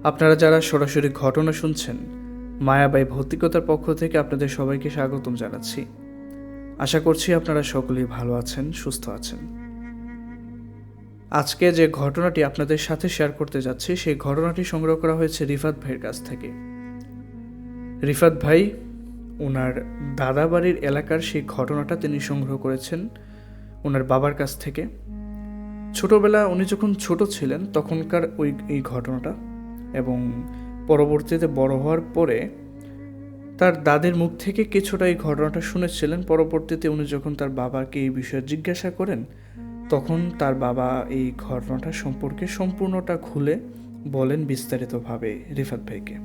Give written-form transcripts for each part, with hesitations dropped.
আপনারা যারা সরাসরি ঘটনা শুনছেন, মায়াবাই ভৌতিকতার পক্ষ থেকে আপনাদের সবাইকে স্বাগতম জানাচ্ছি। আশা করছি আপনারা সকলেই ভালো আছেন, সুস্থ আছেন। আজকে যে ঘটনাটি আপনাদের সাথে শেয়ার করতে যাচ্ছি, সেই ঘটনাটি সংগ্রহ করা হয়েছে রিফাত ভাইয়ের কাছ থেকে। রিফাত ভাই ওনার দাদা বাড়ির এলাকার সেই ঘটনাটা তিনি সংগ্রহ করেছেন ওনার বাবার কাছ থেকে। ছোটবেলা উনি যখন ছোট ছিলেন তখনকার এই ঘটনাটা, এবং পরবর্তীতে বড় হওয়ার পরে তার দাদির মুখ থেকে কিছুটা এই ঘটনাটা শুনেছিলেন। পরবর্তীতে উনি যখন তার বাবাকে এই বিষয়ে জিজ্ঞাসা করেন, তখন তার বাবা এই ঘটনাটা সম্পর্কে সম্পূর্ণটা খুলে বলেন বিস্তারিতভাবে রিফাত ভাইকে।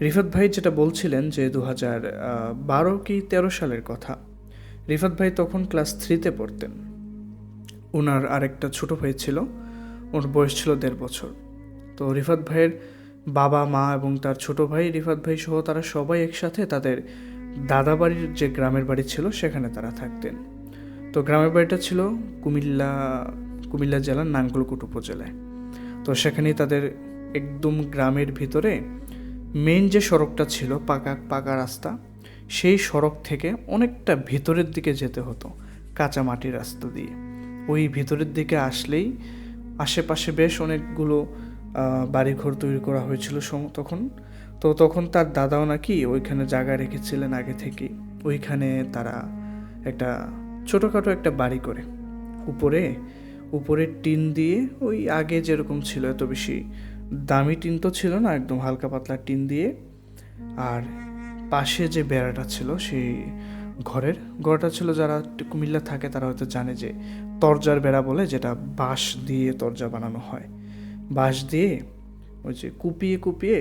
রিফাত ভাই যেটা বলছিলেন যে 2012 কি 13 সালের কথা। রিফাত ভাই তখন ক্লাস 3-তে পড়তেন। ওনার আরেকটা ছোট ভাই ছিল, ওর বয়স ছিল 1.5 বছর। তো রিফাত ভাইয়ের বাবা মা এবং তার ছোট ভাই রিফাত ভাই সহ তারা সবাই একসাথে তাদের দাদা বাড়ির যে গ্রামের বাড়ি ছিল সেখানে তারা থাকতেন। তো গ্রামের বাড়িটা ছিল কুমিল্লা জেলার নাঙ্গলকোট উপজেলায়। তো সেখানেই তাদের একদম গ্রামের ভিতরে মেইন যে সড়কটা ছিল, পাকা রাস্তা, সেই সড়ক থেকে অনেকটা ভিতরের দিকে যেতে হতো কাঁচা মাটির রাস্তা দিয়ে। ওই ভিতরের দিকে আসলেই আশেপাশে বেশ অনেকগুলো বাড়িঘর তৈরি করা হয়েছিল তখন তার দাদাও নাকি ওইখানে জায়গা রেখেছিলেন আগে থেকেই। ওইখানে তারা একটা ছোটোখাটো একটা বাড়ি করে উপরে টিন দিয়ে, ওই আগে যেরকম ছিল, এত বেশি দামি টিন তো ছিল না, একদম হালকা পাতলা টিন দিয়ে। আর পাশে যে বেড়াটা ছিল, সেই ঘরটা ছিল, যারা কুমিল্লা থাকে তারা হয়তো জানে যে তরজার বেড়া বলে, যেটা বাঁশ দিয়ে তরজা বানানো হয়। বাঁশ দিয়ে ওই যে কুপিয়ে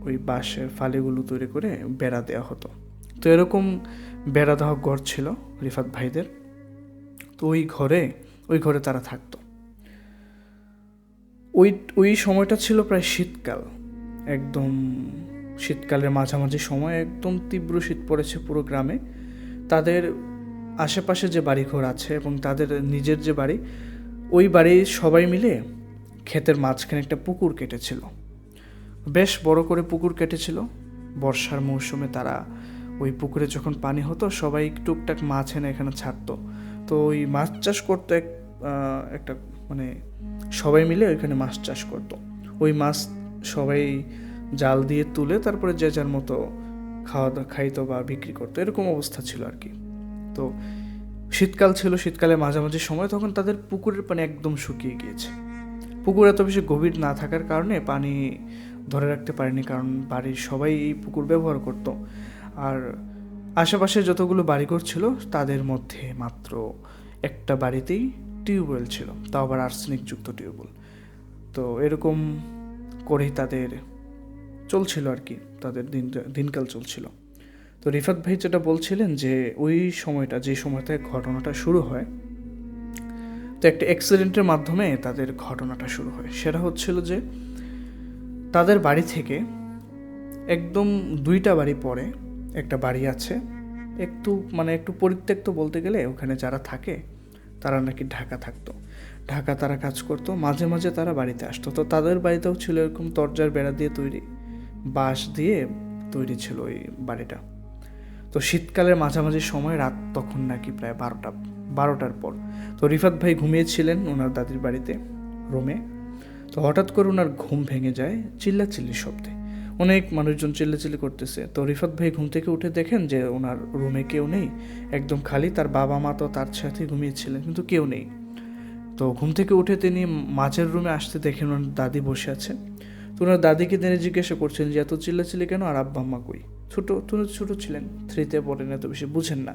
ওই বাঁশের ফালিগুলো তৈরি করে বেড়া দেওয়া হতো। তো এরকম বেড়া দেওয়া ঘর ছিল রিফাত ভাইদের। তো ওই ঘরে তারা থাকতো। ওই সময়টা ছিল প্রায় শীতকাল, একদম শীতকালের মাঝামাঝি সময়, একদম তীব্র শীত পড়েছে পুরো গ্রামে। তাদের আশেপাশে যে বাড়িঘর আছে এবং তাদের নিজের যে বাড়ি, ওই বাড়ির সবাই মিলে ক্ষেতের মাঝখানে একটা পুকুর কেটেছিল, বেশ বড় করে পুকুর কেটেছিল। বর্ষার মৌসুমে তারা ওই পুকুরে যখন পানি হতো, সবাই টুকটাক মাছ এনে এখানে ছাড়তো। তো ওই মাছ চাষ করতো একটা মানে সবাই মিলে ওইখানে মাছ চাষ করতো। ওই মাছ সবাই জাল দিয়ে তুলে তারপরে যে যার মতো খাইতো বা বিক্রি করতো, এরকম অবস্থা ছিল আর কি। তো শীতকাল ছিল, শীতকালের মাঝামাঝি সময়, তখন তাদের পুকুরের পানি একদম শুকিয়ে গিয়েছে। পুকুর এত বেশি গভীর না থাকার কারণে পানি ধরে রাখতে পারেনি, কারণ বাড়ির সবাই এই পুকুর ব্যবহার করত। আর আশেপাশে যতগুলো বাড়িঘর ছিল তাদের মধ্যে মাত্র একটা বাড়িতেই টিউবওয়েল ছিল, তাও আবার আর্সেনিকযুক্ত টিউবওয়েল। তো এরকম করেই তাদের চলছিল আর কি, তাদের দিনকাল চলছিল। তো রিফাত ভাই যেটা বলছিলেন যে ওই সময়টা, যে সময়টায় ঘটনাটা শুরু হয়, তো একটা অ্যাক্সিডেন্টের মাধ্যমে তাদের ঘটনাটা শুরু হয়। সেটা হচ্ছিল যে তাদের বাড়ি থেকে একদম 2টা বাড়ি পরে একটা বাড়ি আছে, একটু পরিত্যক্ত বলতে গেলে। ওখানে যারা থাকে তারা নাকি ঢাকা তারা কাজ করতো, মাঝে মাঝে তারা বাড়িতে আসতো। তো তাদের বাড়িতেও ছিল এরকম তরজার বেড়া দিয়ে তৈরি, বাঁশ দিয়ে তৈরি ছিল ওই বাড়িটা। তো শীতকালের মাঝামাঝি সময়, রাত তখন নাকি প্রায় 12টার পর। তো রিফাত ভাই ঘুমিয়েছিলেন ওনার দাদির বাড়িতে রুমে। তো হঠাৎ করে ওনার ঘুম ভেঙে যায় চিল্লাচিল্লির শব্দে। অনেক মানুষজন চিল্লাচিল্লি করতেছে। তো রিফাত ভাই ঘুম থেকে উঠে দেখেন যে ওনার রুমে কেউ নেই, একদম খালি। তার বাবা মা তো তার সাথে ঘুমিয়েছিলেন, কিন্তু কেউ নেই। তো ঘুম থেকে উঠে তিনি মাঝের রুমে আসতে দেখেন ওনার দাদি বসে আছে। তো ওনার দাদিকে তিনি জিজ্ঞাসা করছেন যে এত চিল্লাচিল্লি কেন, আর আব্বা আম্মা কই? ছোটো ছিলেন, 3তে পড়েন, এত বেশি বুঝেন না।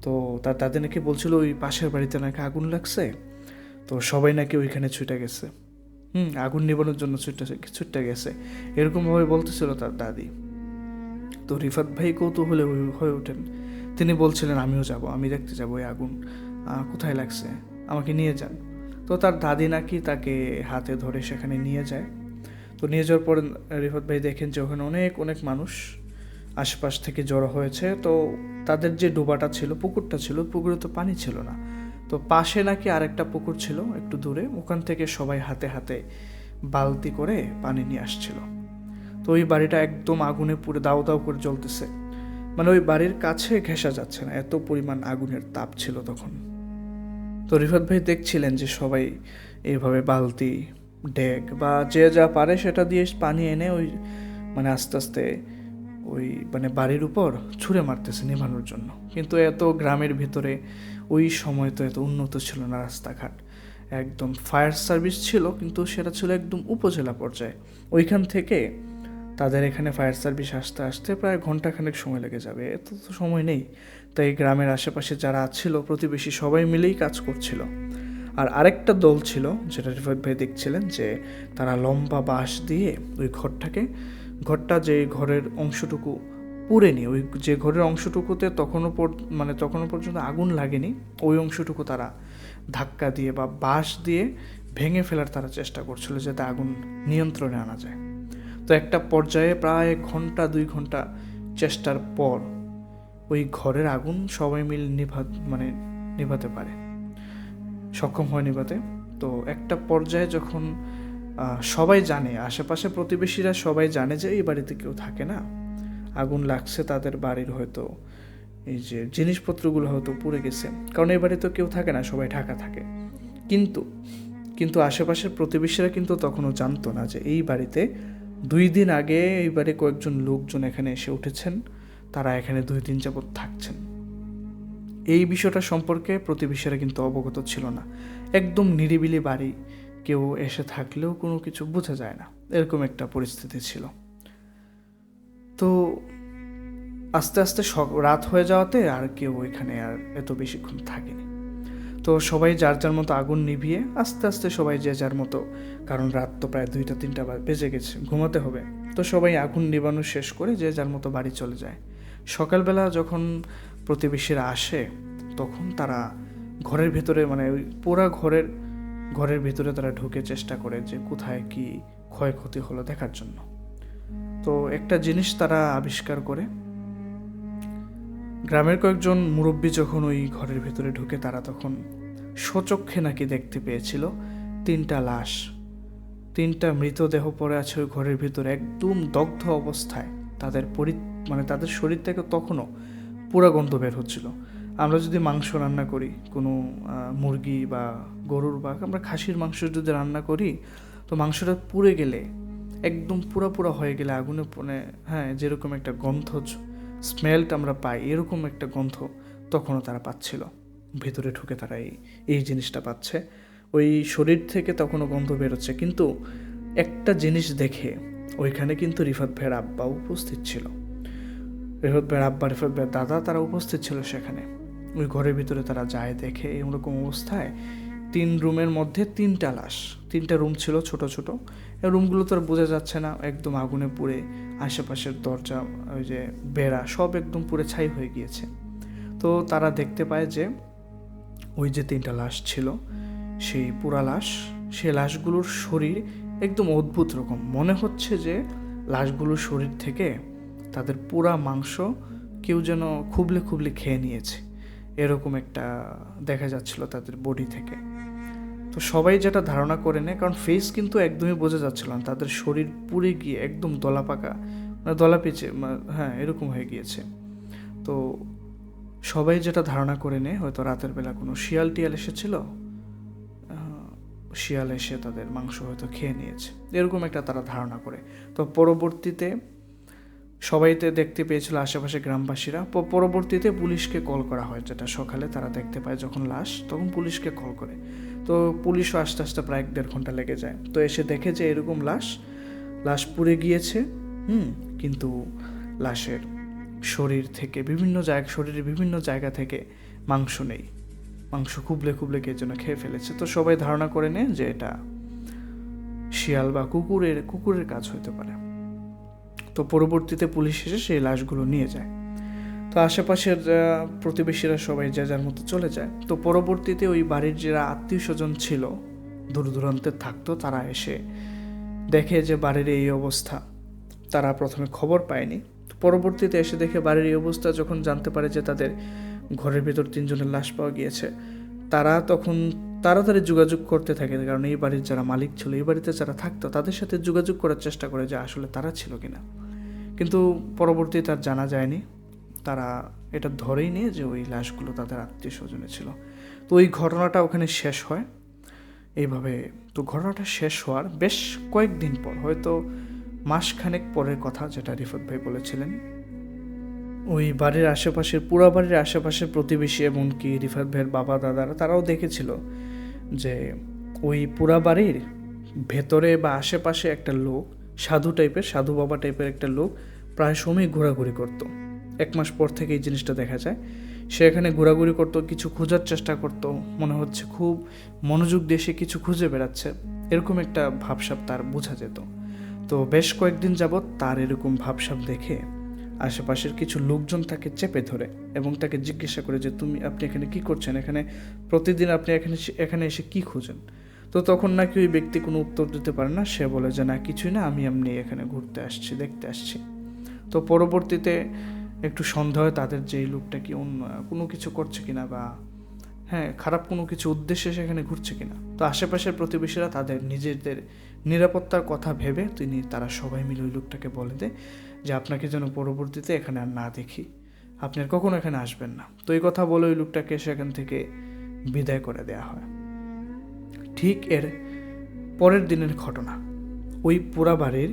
তো তার দাদি নাকি বলছিল ওই পাশের বাড়িতে নাকি আগুন লাগছে, তো সবাই নাকি ওইখানে ছুটে গেছে, আগুন নিবানোর জন্য ছুটে গেছে, এরকমভাবে বলতেছিল তার দাদি। তো রিফাত ভাই কৌতূহলে হয়ে ওঠেন। তিনি বলছিলেন আমিও যাব, আমি দেখতে যাবো ওই আগুন কোথায় লাগছে, আমাকে নিয়ে যান। তো তার দাদি নাকি তাকে হাতে ধরে সেখানে নিয়ে যায়। তো নিয়ে যাওয়ার পর রিফাত ভাই দেখেন যে ওখানে অনেক অনেক মানুষ আশপাশ থেকে জড়ো হয়েছে। তো তাদের যে ডোবাটা ছিল, পুকুরটা ছিল, পুকুরে তো পানি ছিল না। তো পাশে নাকি আরেকটা পুকুর ছিল একটু দূরে, ওখান থেকে সবাই হাতে হাতে বালতি করে পানি নিয়ে আসছিল। তো ওই বাড়িটা একদম আগুনে পুরো দাউ দাউ করে জ্বলতেছে, মানে ওই বাড়ির কাছে ঘেঁষা যাচ্ছে না, এত পরিমাণ আগুনের তাপ ছিল তখন। তো রিফাত ভাই দেখছিলেন যে সবাই এইভাবে বালতি, ডেক বা যে যা পারে সেটা দিয়ে পানি এনে ওই মানে আস্তে আস্তে ওই মানে বাড়ির উপর ছুঁড়ে মারতেছে নেভানোর জন্য। কিন্তু এত গ্রামের ভিতরে ওই সময় তো এত উন্নত ছিল না রাস্তাঘাট, একদম ফায়ার সার্ভিস ছিল কিন্তু সেটা ছিল একদম উপজেলা পর্যায়ে। ওইখান থেকে তাদের এখানে ফায়ার সার্ভিস আসতে আসতে প্রায় ঘন্টাখানেক সময় লেগে যাবে, এত তো সময় নেই। তাই গ্রামের আশেপাশে যারা ছিল প্রতিবেশী সবাই মিলেই কাজ করছিল। আর আরেকটা দল ছিল যেটা রিফাত ভাই দেখছিলেন যে তারা লম্বা বাঁশ দিয়ে ওই ঘরটা যে ঘরের অংশটুকু পুড়েনি, ওই যে ঘরের অংশটুকুতে তখনও পর্যন্ত আগুন লাগেনি, ওই অংশটুকু তারা ধাক্কা দিয়ে বা বাঁশ দিয়ে ভেঙে ফেলার তারা চেষ্টা করছিল যাতে আগুন নিয়ন্ত্রণে আনা যায়। তো একটা পর্যায়ে প্রায় 1-2 ঘন্টা চেষ্টার পর ওই ঘরের আগুন সবাই মিলে নিভাতে পারে, সক্ষম হয় নিভাতে। তো একটা পর্যায়ে যখন সবাই জানে, আশেপাশে প্রতিবেশীরা সবাই জানে যে এই বাড়িতে কেউ থাকে না, আগুন লাগছে, তাদের বাড়ির হয়তো এই যে জিনিসপত্রগুলো হয়তো পুড়ে গেছে, কারণ এই বাড়িতে কেউ থাকে না, সবাই ঢাকা থাকে। কিন্তু আশেপাশের প্রতিবেশীরা কিন্তু তখনও জানতো না যে এই বাড়িতে 2 দিন আগে এই বাড়ি কয়েকজন লোকজন এখানে এসে উঠেছেন, তারা এখানে 2 দিন যাবৎ থাকছেন। এই বিষয়টা সম্পর্কে প্রতিবেশীরা কিন্তু অবগত ছিল না। একদম নিরিবিলি বাড়ি, কেউ এসে থাকলেও কোনো কিছু বোঝা যায় না, এরকম একটা পরিস্থিতি ছিল। তো আস্তে আস্তে রাত হয়ে যাওয়াতে আর কেউ এখানে আর এত বেশিক্ষণ থাকেনি। তো সবাই যার যার মতো আগুন নিভিয়ে আস্তে আস্তে সবাই যে যার মতো, কারণ রাত তো প্রায় 2-3টা বেজে গেছে, ঘুমাতে হবে। তো সবাই আগুন নিবানো শেষ করে যে যার মতো বাড়ি চলে যায়। সকালবেলা যখন প্রতিবেশীরা আসে তখন তারা ঘরের ভেতরে মানে ওই পুরা ঘরের ভিতরে তারা ঢুকে চেষ্টা করে যে কোথায় কি ক্ষয়ক্ষতি হলো দেখার জন্য। তো একটা জিনিস তারা আবিষ্কার করে, গ্রামের কয়েকজন মুরব্বী যখন ওই ঘরের ভেতরে ঢুকে তারা তখন স্বচক্ষে নাকি দেখতে পেয়েছিল 3টা লাশ, 3টা মৃতদেহ পড়ে আছে ওই ঘরের ভিতরে একদম দগ্ধ অবস্থায়। তাদের শরীর থেকে তখনও পুরা গন্ধ বের হচ্ছিল। আমরা যদি মাংস রান্না করি, কোনো মুরগি বা গরুর বা আমরা খাসির মাংস যদি রান্না করি, তো মাংসটা পুড়ে গেলে একদম পুরা হয়ে গেলে আগুনে যেরকম একটা গন্ধ স্মেলটা আমরা পাই, এরকম একটা গন্ধ তখনও তারা পাচ্ছিল। ভেতরে ঢুকে তারা এই জিনিসটা পাচ্ছে, ওই শরীর থেকে তখনও গন্ধ বেরোচ্ছে। কিন্তু একটা জিনিস দেখে ওইখানে কিন্তু রিফাত ভাইয়ের আব্বা উপস্থিত ছিল, রিফাত ভাইয়ের আব্বা, রিফাত ভাইয়ের দাদা, তারা উপস্থিত ছিল সেখানে। ওই ঘরের ভিতরে তারা যায়, দেখে এরকম অবস্থায় 3 রুমের মধ্যে 3টা লাশ, 3টা রুম ছিল ছোট ছোট, এই রুমগুলো তো আর বোঝা যাচ্ছে না, একদম আগুনে পুড়ে আশেপাশের দরজা, ওই যে বেড়া সব একদম পুড়ে ছাই হয়ে গিয়েছে। তো তারা দেখতে পায় যে ওই যে 3টা লাশ ছিল, সেই পুরা লাশ, সেই লাশগুলোর শরীর একদম অদ্ভুত রকম, মনে হচ্ছে যে লাশগুলোর শরীর থেকে তাদের পুরা মাংস কেউ যেন খুবলে খেয়ে নিয়েছে, এরকম একটা দেখা যাচ্ছিল তাদের বডি থেকে। তো সবাই যেটা ধারণা করে নেয়, কারণ ফেস কিন্তু একদমই বোঝা যাচ্ছিল না, তাদের শরীর পুড়ে গিয়ে একদম দলা পেঁচে এরকম হয়ে গিয়েছে। তো সবাই যেটা ধারণা করে নেয় হয়তো রাতের বেলা কোনো শিয়াল এসেছিল, শিয়াল এসে তাদের মাংস হয়তো খেয়ে নিয়েছে, এরকম একটা তারা ধারণা করে। তো পরবর্তীতে সবাইতে দেখতে পেয়েছিল আশেপাশে গ্রামবাসীরা। পরবর্তীতে পুলিশকে কল করা হয়, যেটা সকালে তারা দেখতে পায় যখন লাশ, তখন পুলিশকে কল করে। তো পুলিশও আস্তে আস্তে প্রায় 1-1.5 ঘন্টা লেগে যায়। তো এসে দেখে যে এরকম লাশ পুড়ে গিয়েছে, কিন্তু লাশের শরীরের বিভিন্ন জায়গা থেকে মাংস নেই, মাংস খুবলে কে যেন খেয়ে ফেলেছে। তো সবাই ধারণা করে নেয় যে এটা শিয়াল বা কুকুরের কাজ হতে পারে। তো পরবর্তীতে পুলিশ এসে সেই লাশগুলো নিয়ে যায়। তো আশেপাশের প্রতিবেশীরা সবাই যে যার মতো চলে যায়। তো পরবর্তীতে ওই বাড়ির যারা আত্মীয় স্বজন ছিল, দূর দূরান্তে থাকতো, তারা এসে দেখে যে বাড়ির এই অবস্থা। তারা প্রথমে খবর পায়নি, পরবর্তীতে এসে দেখে বাড়ির এই অবস্থা। যখন জানতে পারে যে তাদের ঘরের ভেতর 3 জনের লাশ পাওয়া গিয়েছে, তারা তখন তাড়াতাড়ি যোগাযোগ করতে থাকে, কারণ এই বাড়ির যারা মালিক ছিল, এই বাড়িতে যারা থাকতো, তাদের সাথে যোগাযোগ করার চেষ্টা করে যে আসলে তারা ছিল কিনা। কিন্তু পরবর্তীতে তার জানা যায়নি। তারা এটা ধরেই নিয়ে যে ওই লাশগুলো তাদের আত্মীয় স্বজনে ছিল। তো ওই ঘটনাটা ওখানে শেষ হয় এইভাবে। তো ঘটনাটা শেষ হওয়ার বেশ কয়েকদিন পর, হয়তো মাসখানেক পরের কথা, যেটা রিফাত ভাই বলেছিলেন, ওই বাড়ির আশেপাশের পুরা বাড়ির আশেপাশের প্রতিবেশী, এমনকি রিফাত ভাইয়ের বাবা দাদারা, তারাও দেখেছিল যে ওই পুরা বাড়ির ভেতরে বা আশেপাশে একটা লোক, সাধু বাবা টাইপের একটা লোক প্রায় সময় ঘোরাঘুরি করতো। 1 মাস পর থেকে এই জিনিসটা দেখা যায়। সে এখানে ঘোরাঘুরি করতো, কিছু খোঁজার চেষ্টা করতো, মনে হচ্ছে খুব মনোযোগ দিয়ে সে কিছু খুঁজে বেড়াচ্ছে, এরকম একটা ভাবসাব তার বোঝা যেত। তো বেশ কয়েকদিন যাবৎ তার এরকম ভাবসাব দেখে আশেপাশের কিছু লোকজন তাকে চেপে ধরে এবং তাকে জিজ্ঞাসা করে যে আপনি এখানে কি করছেন, এখানে প্রতিদিন আপনি এখানে এসে কি খুঁজেন। তো তখন নাকি ওই ব্যক্তি কোনো উত্তর দিতে পারে না। সে বলে যে না, কিছুই না, আমি এমনি এখানে ঘুরতে আসছি, দেখতে আসছি। তো পরবর্তীতে একটু সন্দেহ হয় তাদের যে এই লোকটা কি অন্য কোনো কিছু করছে কিনা, বা খারাপ কোনো কিছু উদ্দেশ্যে সেখানে ঘুরছে কিনা। তো আশেপাশের প্রতিবেশীরা তাদের নিজেদের নিরাপত্তার কথা ভেবে তারা সবাই মিলে ওই লোকটাকে বলে দেয় যে আপনাকে যেন পরবর্তীতে এখানে আর না দেখি, আপনি আর কখনো এখানে আসবেন না। তো এই কথা বলে ওই লোকটাকে সেখান থেকে বিদায় করে দেওয়া হয়। ঠিক এর পরের দিনের ঘটনা, ওই পুরা বাড়ির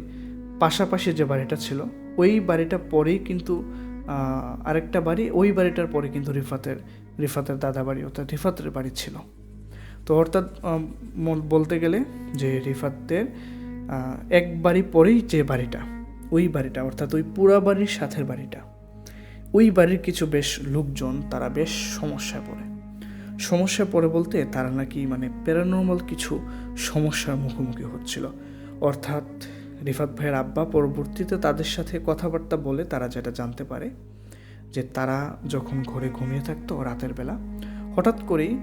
পাশাপাশি যে বাড়িটা ছিল, ওই বাড়িটা পরেই কিন্তু আরেকটা বাড়ি, ওই বাড়িটার পরে কিন্তু রিফাতের দাদা বাড়ি, অর্থাৎ রিফাতের বাড়ি ছিল। তো অর্থাৎ বলতে গেলে যে রিফাতের এক বাড়ি পরেই যে বাড়িটা, ওই বাড়িটা অর্থাৎ ওই পুরা বাড়ির সাথের বাড়িটা, ওই বাড়ির কিছু বেশ লোকজন তারা বেশ সমস্যায় পড়ে বলতে তারা নাকি প্যারানর্মাল কিছু সমস্যার মুখোমুখি হচ্ছিল। অর্থাৎ রিফাত ভাইয়ের আব্বা পরবর্তীতে তাদের সাথে কথাবার্তা বলে তারা যেটা জানতে পারে যে তারা যখন ঘরে ঘুমিয়ে থাকতো রাতের বেলা, হঠাৎ করেই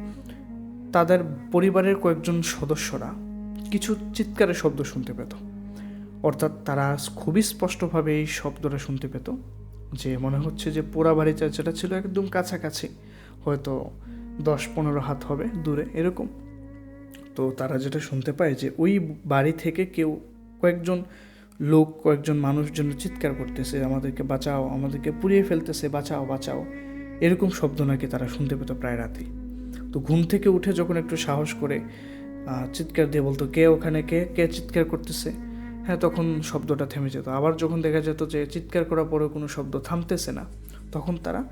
তাদের পরিবারের কয়েকজন সদস্যরা কিছু চিৎকারের শব্দ শুনতে পেত। অর্থাৎ তারা খুবই স্পষ্টভাবে এই শব্দটা শুনতে পেত, যে মনে হচ্ছে যে পোড়া বাড়িটা যেটা ছিল একদম কাছাকাছি, হয়তো 10-15 হাত হবে দূরে এরকম। তো তারা যেটা শুনতে পায় যে ওই বাড়ি থেকে কয়েকজন মানুষ যেন চিৎকার করতেছে, আমাদেরকে বাঁচাও, আমাদেরকে পুড়িয়ে ফেলতেছে, বাঁচাও বাঁচাও, এরকম শব্দ নাকি তারা শুনতে পেত প্রায় রাতে। তো ঘুম থেকে উঠে যখন একটু সাহস করে চিৎকার দিয়ে বলতো কে ওখানে, কে চিৎকার করতেছে, তখন শব্দটা থেমে যেত। আবার যখন দেখা যেত যে চিৎকার করার পরেও কোনো শব্দ থামতেছে না, তখন তারা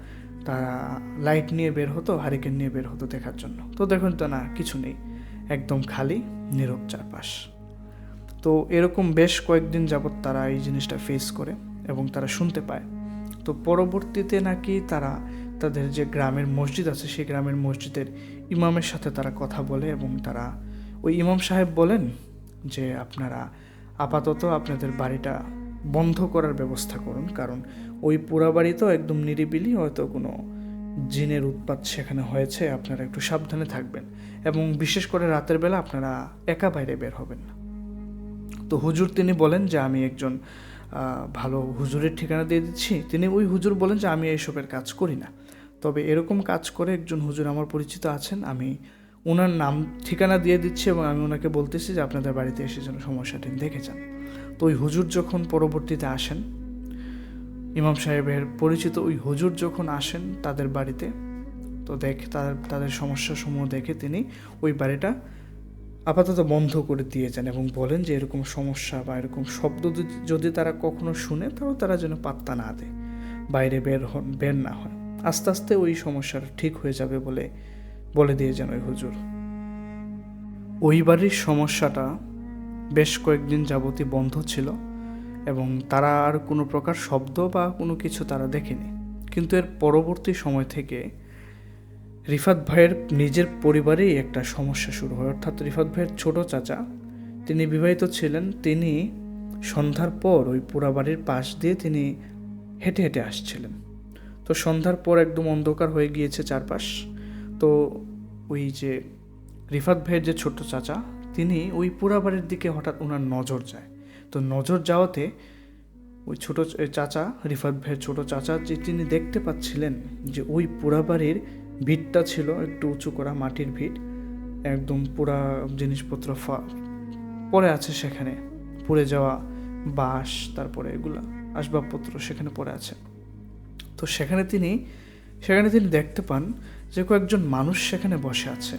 লাইট নিয়ে বের হতো, হারিকেন নিয়ে বের হতো দেখার জন্য। তো দেখুন তো না, কিছু নেই, একদম খালি নীরব চারপাশ। তো এরকম বেশ কয়েকদিন যাবৎ তারা এই জিনিসটা ফেস করে এবং তারা শুনতে পায়। তো পরবর্তীতে নাকি তারা তাদের যে গ্রামের মসজিদ আছে, সেই গ্রামের মসজিদের ইমামের সাথে তারা কথা বলে এবং ওই ইমাম সাহেব বলেন যে আপনারা আপাতত আপনাদের বাড়িটা বন্ধ করার ব্যবস্থা করুন, কারণ ওই পুরা বাড়ি তো একদম নিরিবিলি, হয়তো কোনো জিনের উৎপাত সেখানে হয়েছে, আপনারা একটু সাবধানে থাকবেন এবং বিশেষ করে রাতের বেলা আপনারা একা বাইরে বের হবেন না। তো হুজুর তিনি বলেন যে আমি একজন ভালো হুজুরের ঠিকানা দিয়ে দিচ্ছি। ওই হুজুর বলেন যে আমি এইসবের কাজ করি না, তবে এরকম কাজ করে একজন হুজুর আমার পরিচিত আছেন, আমি ওনার নাম ঠিকানা দিয়ে দিচ্ছি এবং আমি ওনাকে বলতেছি যে আপনাদের বাড়িতে এসে যেন সমস্যাটি দেখে যান। তো ওই হুজুর যখন পরবর্তীতে আসেন, ইমাম সাহেবের পরিচিত ওই হুজুর যখন আসেন তাদের বাড়িতে, তো তাদের সমস্যাসমূহ দেখে তিনি ওই বাড়িটা আপাতত বন্ধ করে দিয়ে যান এবং বলেন যে এরকম সমস্যা বা এরকম শব্দ যদি তারা কখনো শুনে তাহলে তারা যেন পাত্তা না দেয়, বাইরে বের না হয়। আস্তে আস্তে ওই সমস্যাটা ঠিক হয়ে যাবে বলে দিয়ে যান ওই হুজুর। ওই বাড়ির সমস্যাটা বেশ কয়েকদিন যাবতই বন্ধ ছিল এবং তারা আর কোনো প্রকার শব্দ বা কোনো কিছু তারা দেখেনি। কিন্তু এর পরবর্তী সময় থেকে রিফাত ভাইয়ের নিজের পরিবারেই একটা সমস্যা শুরু হয়। অর্থাৎ রিফাত ভাইয়ের ছোট চাচা, তিনি বিবাহিত ছিলেন, তিনি সন্ধ্যার পর ওই পোড়া বাড়ির পাশ দিয়ে তিনি হেঁটে হেঁটে আসছিলেন। তো সন্ধ্যার পর একদম অন্ধকার হয়ে গিয়েছে চারপাশ। তো ওই যে রিফাত ভাইয়ের যে ছোট্ট চাচা, তিনি ওই পোড়া বাড়ির দিকে হঠাৎ ওনার নজর যায়। তো নজর যাওয়াতে ওই ছোটো চাচা, রিফাত ভাইয়ের ছোটো চাচা, যে তিনি দেখতে পাচ্ছিলেন যে ওই পোড়া বাড়ির ভিটটা ছিল একটু উঁচু করা মাটির ভিট, একদম পোড়া জিনিসপত্র পড়ে আছে সেখানে, পুড়ে যাওয়া বাঁশ, তারপরে এগুলা আসবাবপত্র সেখানে পড়ে আছে। তো সেখানে তিনি দেখতে পান যে কয়েকজন মানুষ সেখানে বসে আছে।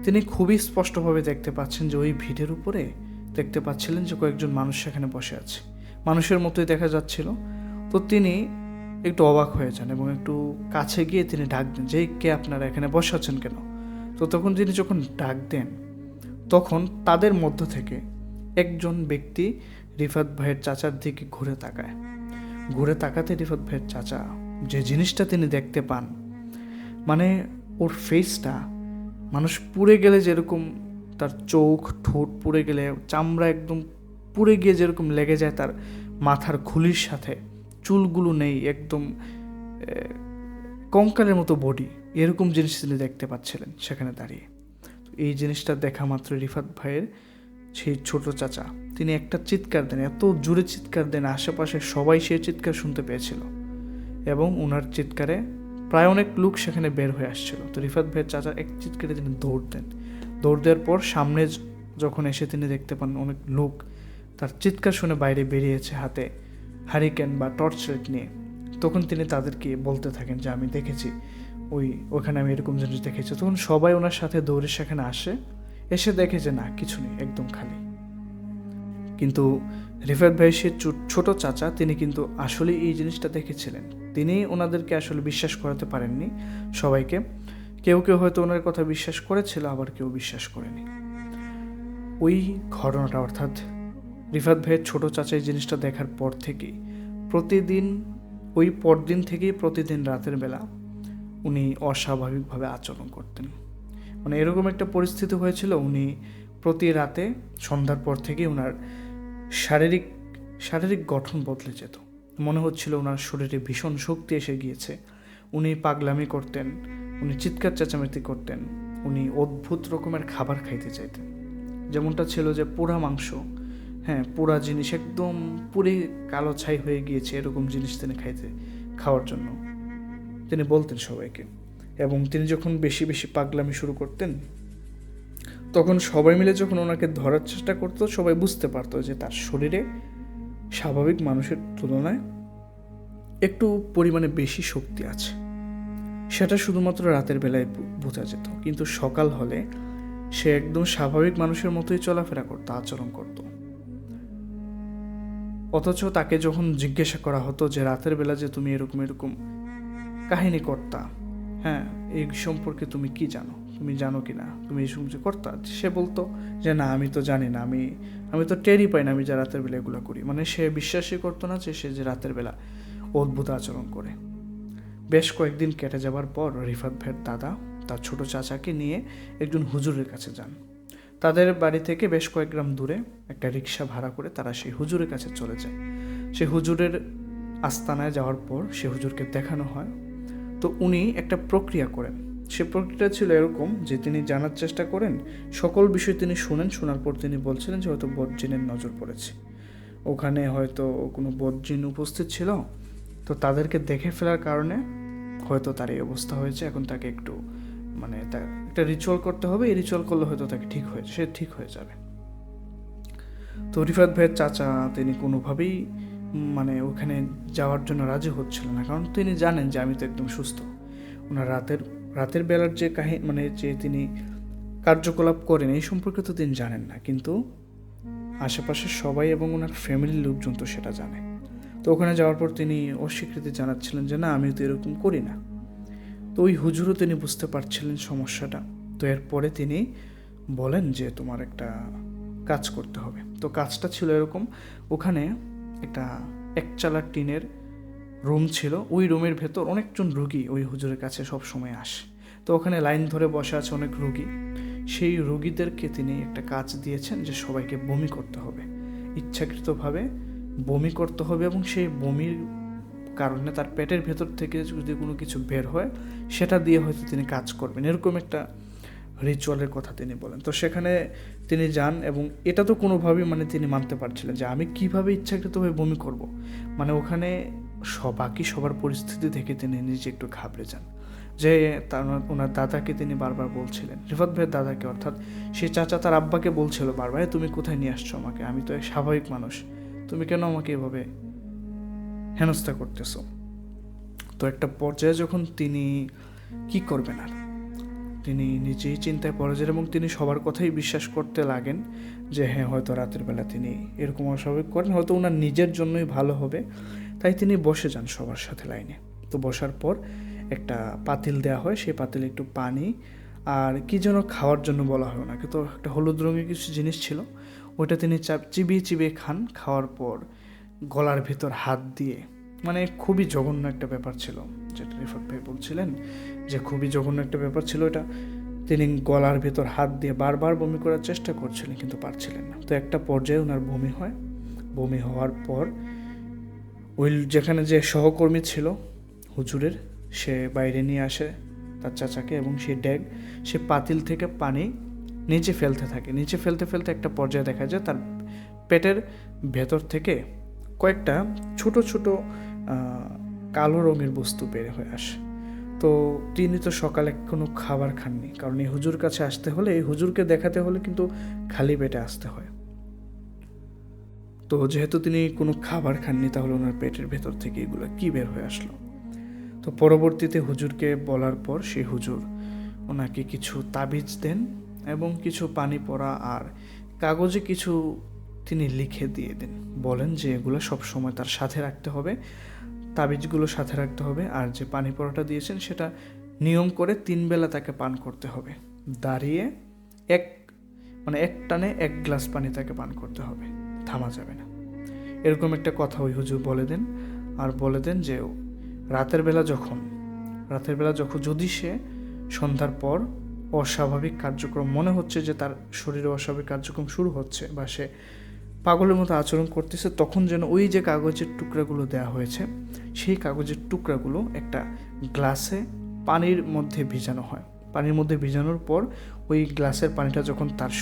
তিনি খুবই স্পষ্টভাবে দেখতে পাচ্ছেন যে ওই ভিটের উপরে দেখতে পাচ্ছিলেন যে কয়েকজন মানুষ সেখানে বসে আছে, মানুষের মতোই দেখা যাচ্ছিল। তো তিনি একটু অবাক হয়ে যান এবং একটু কাছে গিয়ে তিনি ডাক দেন যে কে আপনারা এখানে বসে আছেন কেন? তো তখন তিনি যখন ডাক দেন তখন তাদের মধ্য থেকে একজন ব্যক্তি রিফাত ভাইয়ের চাচার দিকে ঘুরে তাকাতে রিফাত ভাইয়ের চাচা যে জিনিসটা তিনি দেখতে পান, মানে ওর ফেসটা মানুষ পুড়ে গেলে যেরকম তার চোখ ঠোঁট পুড়ে গেলে চামড়া একদম পুড়ে গিয়ে যেরকম লেগে যায় তার মাথার খুলির সাথে, চুলগুলো নেই, একদম কঙ্কালের মতো বডি, এরকম জিনিস তিনি দেখতে পাচ্ছিলেন সেখানে দাঁড়িয়ে। এই জিনিসটা দেখা মাত্র রিফাত ভাইয়ের সেই ছোট চাচা তিনি একটা চিৎকার দেন, এত জোরে চিৎকার দেন আশেপাশে সবাই সেই চিৎকার শুনতে পেয়েছিল এবং ওনার চিৎকারে প্রায় অনেক লোক সেখানে বের হয়ে আসছিল। তো রিফাত ভাইয়ের চাচা এক চিৎকারে তিনি দৌড় দেওয়ার পর সামনে যখন এসে তিনি দেখতে পান অনেক লোক তার চিৎকার শুনে বাইরে বেরিয়েছে হাতে হারিকেন বা টর্চ লাইট নিয়ে। তখন তিনি তাদেরকে বলতে থাকেন যে আমি দেখেছি, ওখানে আমি এরকম জিনিস দেখেছি। তখন সবাই ওনার সাথে দৌড়ে সেখানে এসে দেখে যে না, কিছু নেই, একদম খালি। কিন্তু রিফাত ভাই সে ছোট চাচা, তিনি কিন্তু আসলে এই জিনিসটা দেখেছিলেন। তিনি ওনাদেরকে আসলে বিশ্বাস করাতে পারেননি সবাইকে। কেউ হয়তো ওনার কথা বিশ্বাস করেছিল, আবার কেউ বিশ্বাস করেনি। ওই ঘটনাটা, অর্থাৎ রিফাত ভাইয়ের ছোট চাচা এই জিনিসটা দেখার পর থেকেই প্রতিদিন রাতের বেলা উনি অস্বাভাবিকভাবে আচরণ করতেন। মানে এরকম একটা পরিস্থিতি হয়েছিল, উনি প্রতি রাতে সন্ধ্যার পর থেকে ওনার শারীরিক গঠন বদলে যেত। মনে হচ্ছিল ওনার শরীরে ভীষণ শক্তি এসে গিয়েছে। উনি পাগলামি করতেন, উনি চিৎকার চেঁচামেচি করতেন, উনি অদ্ভুত রকমের খাবার খাইতে চাইতেন। যেমনটা ছিল যে পোড়া মাংস, পোড়া জিনিস একদম পুরে কালো ছাই হয়ে গিয়েছে, এরকম জিনিস তিনি খাওয়ার জন্য তিনি বলতেন সবাইকে। এবং তিনি যখন বেশি পাগলামি শুরু করতেন তখন সবাই মিলে যখন ওনাকে ধরার চেষ্টা করতো, সবাই বুঝতে পারতো যে তার শরীরে স্বাভাবিক মানুষের তুলনায় একটু পরিমাণে বেশি শক্তি আছে। সেটা শুধুমাত্র রাতের বেলায় বোঝা যেত, কিন্তু সকাল হলে সে একদম স্বাভাবিক মানুষের মতোই চলাফেরা করতো, আচরণ করত। অথচ তাকে যখন জিজ্ঞাসা করা হতো যে রাতের বেলা যে তুমি এরকম কাহিনী করতা, এই সম্পর্কে তুমি কি জানো, তুমি জানো কি না, তুমি এই সময় করতা, সে বলতো যে না, আমি তো জানি না, আমি তো টেরই পাই না আমি যে রাতের বেলা এগুলো করি। মানে সে বিশ্বাসই করতো না যে সে যে রাতের বেলা অদ্ভুত আচরণ করে। বেশ কয়েকদিন কেটে যাবার পর রিফাত ভাইয়ের দাদা তার ছোট চাচাকে নিয়ে একজন হুজুরের কাছে যান। তাদের বাড়ি থেকে বেশ কয়েক গ্রাম দূরে একটা রিক্সা ভাড়া করে তারা সেই হুজুরের কাছে চলে যায়। সে হুজুরের আস্তানায় যাওয়ার পর সে হুজুরকে দেখানো হয়। তো উনি একটা প্রক্রিয়া করেন। সে প্রক্রিয়া ছিল এরকম যে তিনি জানার চেষ্টা করেন, সকল বিষয় তিনি শোনার পর তিনি বলছিলেন যে হয়তো বদজিনের নজর পড়েছে, ওখানে হয়তো কোনো বদজিন উপস্থিত ছিল, তো তাদেরকে দেখে ফেলার কারণে হয়তো তার এই অবস্থা হয়েছে। এখন তাকে একটু তার একটা রিচুয়াল করতে হবে, এই রিচুয়াল করলে হয়তো তাকে সে ঠিক হয়ে যাবে। তো রিফাত ভাইয়ের চাচা তিনি কোনোভাবেই ওখানে যাওয়ার জন্য রাজি হচ্ছিলেন না, কারণ তিনি জানেন যে আমি তো একদম সুস্থ। ওনার রাতের বেলার যে যে তিনি কার্যকলাপ করেন এই সম্পর্কে তো তিনি জানেন না, কিন্তু আশেপাশের সবাই এবং ওনার ফ্যামিলির লোকজন তো সেটা জানে। তো ওখানে যাওয়ার পর তিনি অস্বীকৃতি জানাচ্ছিলেন যে না, আমি তো এরকম করি না। তো ওই হুজুরও তিনি বুঝতে পারছিলেন সমস্যাটা। তো এরপরে তিনি বলেন যে তোমার একটা কাজ করতে হবে। তো কাজটা ছিল এরকম, ওখানে একটা একচালা টিনের রুম ছিল, ওই রুমের ভেতর অনেকজন রুগী ওই হুজুরের কাছে সব সময় আসে। তো ওখানে লাইন ধরে বসে আছে অনেক রুগী। সেই রুগীদেরকে তিনি একটা কাজ দিয়েছেন যে সবাইকে বমি করতে হবে, ইচ্ছাকৃতভাবে বমি করতে হবে, এবং সেই বমির কারণে তার পেটের ভেতর থেকে যদি কোনো কিছু বের হয় সেটা দিয়ে হয়তো তিনি কাজ করবেন, এরকম একটা রিচুয়ালের কথা তিনি বলেন। তো সেখানে তিনি যান, এবং এটা তো কোনোভাবেই তিনি মানতে পারছিলেন যে আমি কিভাবে ইচ্ছাকৃতভাবে বমি করব। ওখানে বাকি সবার পরিস্থিতি দেখে তিনি নিজে একটু ঘাবড়ে যান। যে ওনার দাদাকে তিনি বারবার বলছিলেন, রিফাত ভাইয়ের দাদাকে, অর্থাৎ সে চাচা তার আব্বাকে বলছিল বারবার, তুমি কোথায় নিয়ে আসছো আমাকে, আমি তো এক স্বাভাবিক মানুষ, তুমি কেন আমাকে এভাবে হেনস্থা করতেছো। তো একটা পর্যায়ে যখন তিনি কি করবেন আর, তিনি নিজেই চিন্তায় পড়ে যান, এবং তিনি সবার কথাই বিশ্বাস করতে লাগেন যে হ্যাঁ, হয়তো রাতের বেলা তিনি এরকম অস্বাভাবিক করেন, হয়তো ওনার নিজের জন্যই ভালো হবে। তাই তিনি বসে যান সবার সাথে লাইনে। তো বসার পর একটা পাতিল দেওয়া হয়, সেই পাতিলে একটু পানি আর কি যেন খাওয়ার জন্য বলা হয় ওনাকে, তো একটা হলুদ রঙের কিছু জিনিস ছিল, ওইটা তিনি চিবিয়ে চিবিয়ে খান। খাওয়ার পর গলার ভিতর হাত দিয়ে, খুবই জঘন্য একটা ব্যাপার ছিল, যেটা রিফাত ভাই বলছিলেন যে খুবই জঘন্য একটা ব্যাপার ছিল এটা। তিনি গলার ভিতর হাত দিয়ে বারবার বমি করার চেষ্টা করছিলেন, কিন্তু পারছিলেন না। তো একটা পর্যায়ে ওনার বমি হয়। বমি হওয়ার পর ওই যেখানে যে সহকর্মী ছিল হুজুরের, সে বাইরে নিয়ে আসে তার চাচাকে, এবং সেই সে পাতিল থেকে পানি নিচে ফেলতে থাকে। নিচে ফেলতে ফেলতে একটা পর্যায়ে দেখা যায় তার পেটের ভেতর থেকে কয়েকটা ছোট ছোট কালো রঙের বস্তু বের হয়ে আসে। তো তিনি তো সকালে কোনো খাবার খাননি, কারণ এই হুজুর কাছে আসতে হলে, এই হুজুরকে দেখাতে হলে কিন্তু খালি পেটে আসতে হয়। তো যেহেতু তিনি কোনো খাবার খাননি, তাহলে ওনার পেটের ভেতর থেকে এগুলো কি বের হয়ে আসলো। তো পরবর্তীতে হুজুরকে বলার পর সেই হুজুর ওনাকে কিছু তাবিজ দেন, এবং কিছু পানি পড়া আর কাগজে কিছু তিনি লিখে দিয়ে দেন। বলেন যে এগুলো সবসময় তার সাথে রাখতে হবে, তাবিজগুলো সাথে রাখতে হবে, আর যে পানি পড়াটা দিয়েছেন সেটা নিয়ম করে 3 বেলা তাকে পান করতে হবে। দাঁড়িয়ে এক টানে 1 গ্লাস পানি তাকে পান করতে হবে, থামা যাবে না। এরকম একটা কথা ওই হুজুর বলে দেন। আর বলে দেন যে রাতের বেলা যখন যদি সে সন্ধ্যার পর অস্বাভাবিক কার্যক্রম মনে হচ্ছে, যে তার শরীরে অস্বাভাবিক কার্যক্রম শুরু হচ্ছে বা সে পাগলের মতো আচরণ করতেছে, তখন যেন ওই যে কাগজের টুকরাগুলো দেওয়া হয়েছে, সেই কাগজের টুকরাগুলো একটা গ্লাসে পানির মধ্যে ভিজানো হয়। পানির মধ্যে ভিজানোর পর ওই গ্লাসের পানিটা যখন তার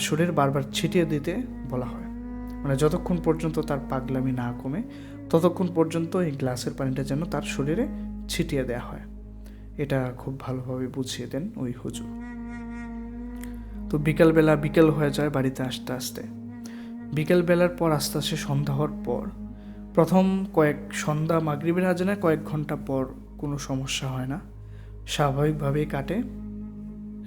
শরীরে বারবার ছিটিয়ে দিতে বলা হয়। যতক্ষণ পর্যন্ত তার পাগলামি না কমে, ততক্ষণ পর্যন্ত এই গ্লাসের পানিটা যেন তার শরীরে ছিটিয়ে দেওয়া হয়। এটা খুব ভালোভাবে বুঝিয়ে দেন ওই হুজুর। তো বিকেল হয়ে যায় বাড়িতে আসতে আসতে। বিকেলবেলার পর আস্তে আস্তে সন্ধ্যা হওয়ার পর, প্রথম সন্ধ্যা মাগরিবের আজানের কয়েক ঘন্টা পর কোনো সমস্যা হয় না, স্বাভাবিকভাবেই কাটে।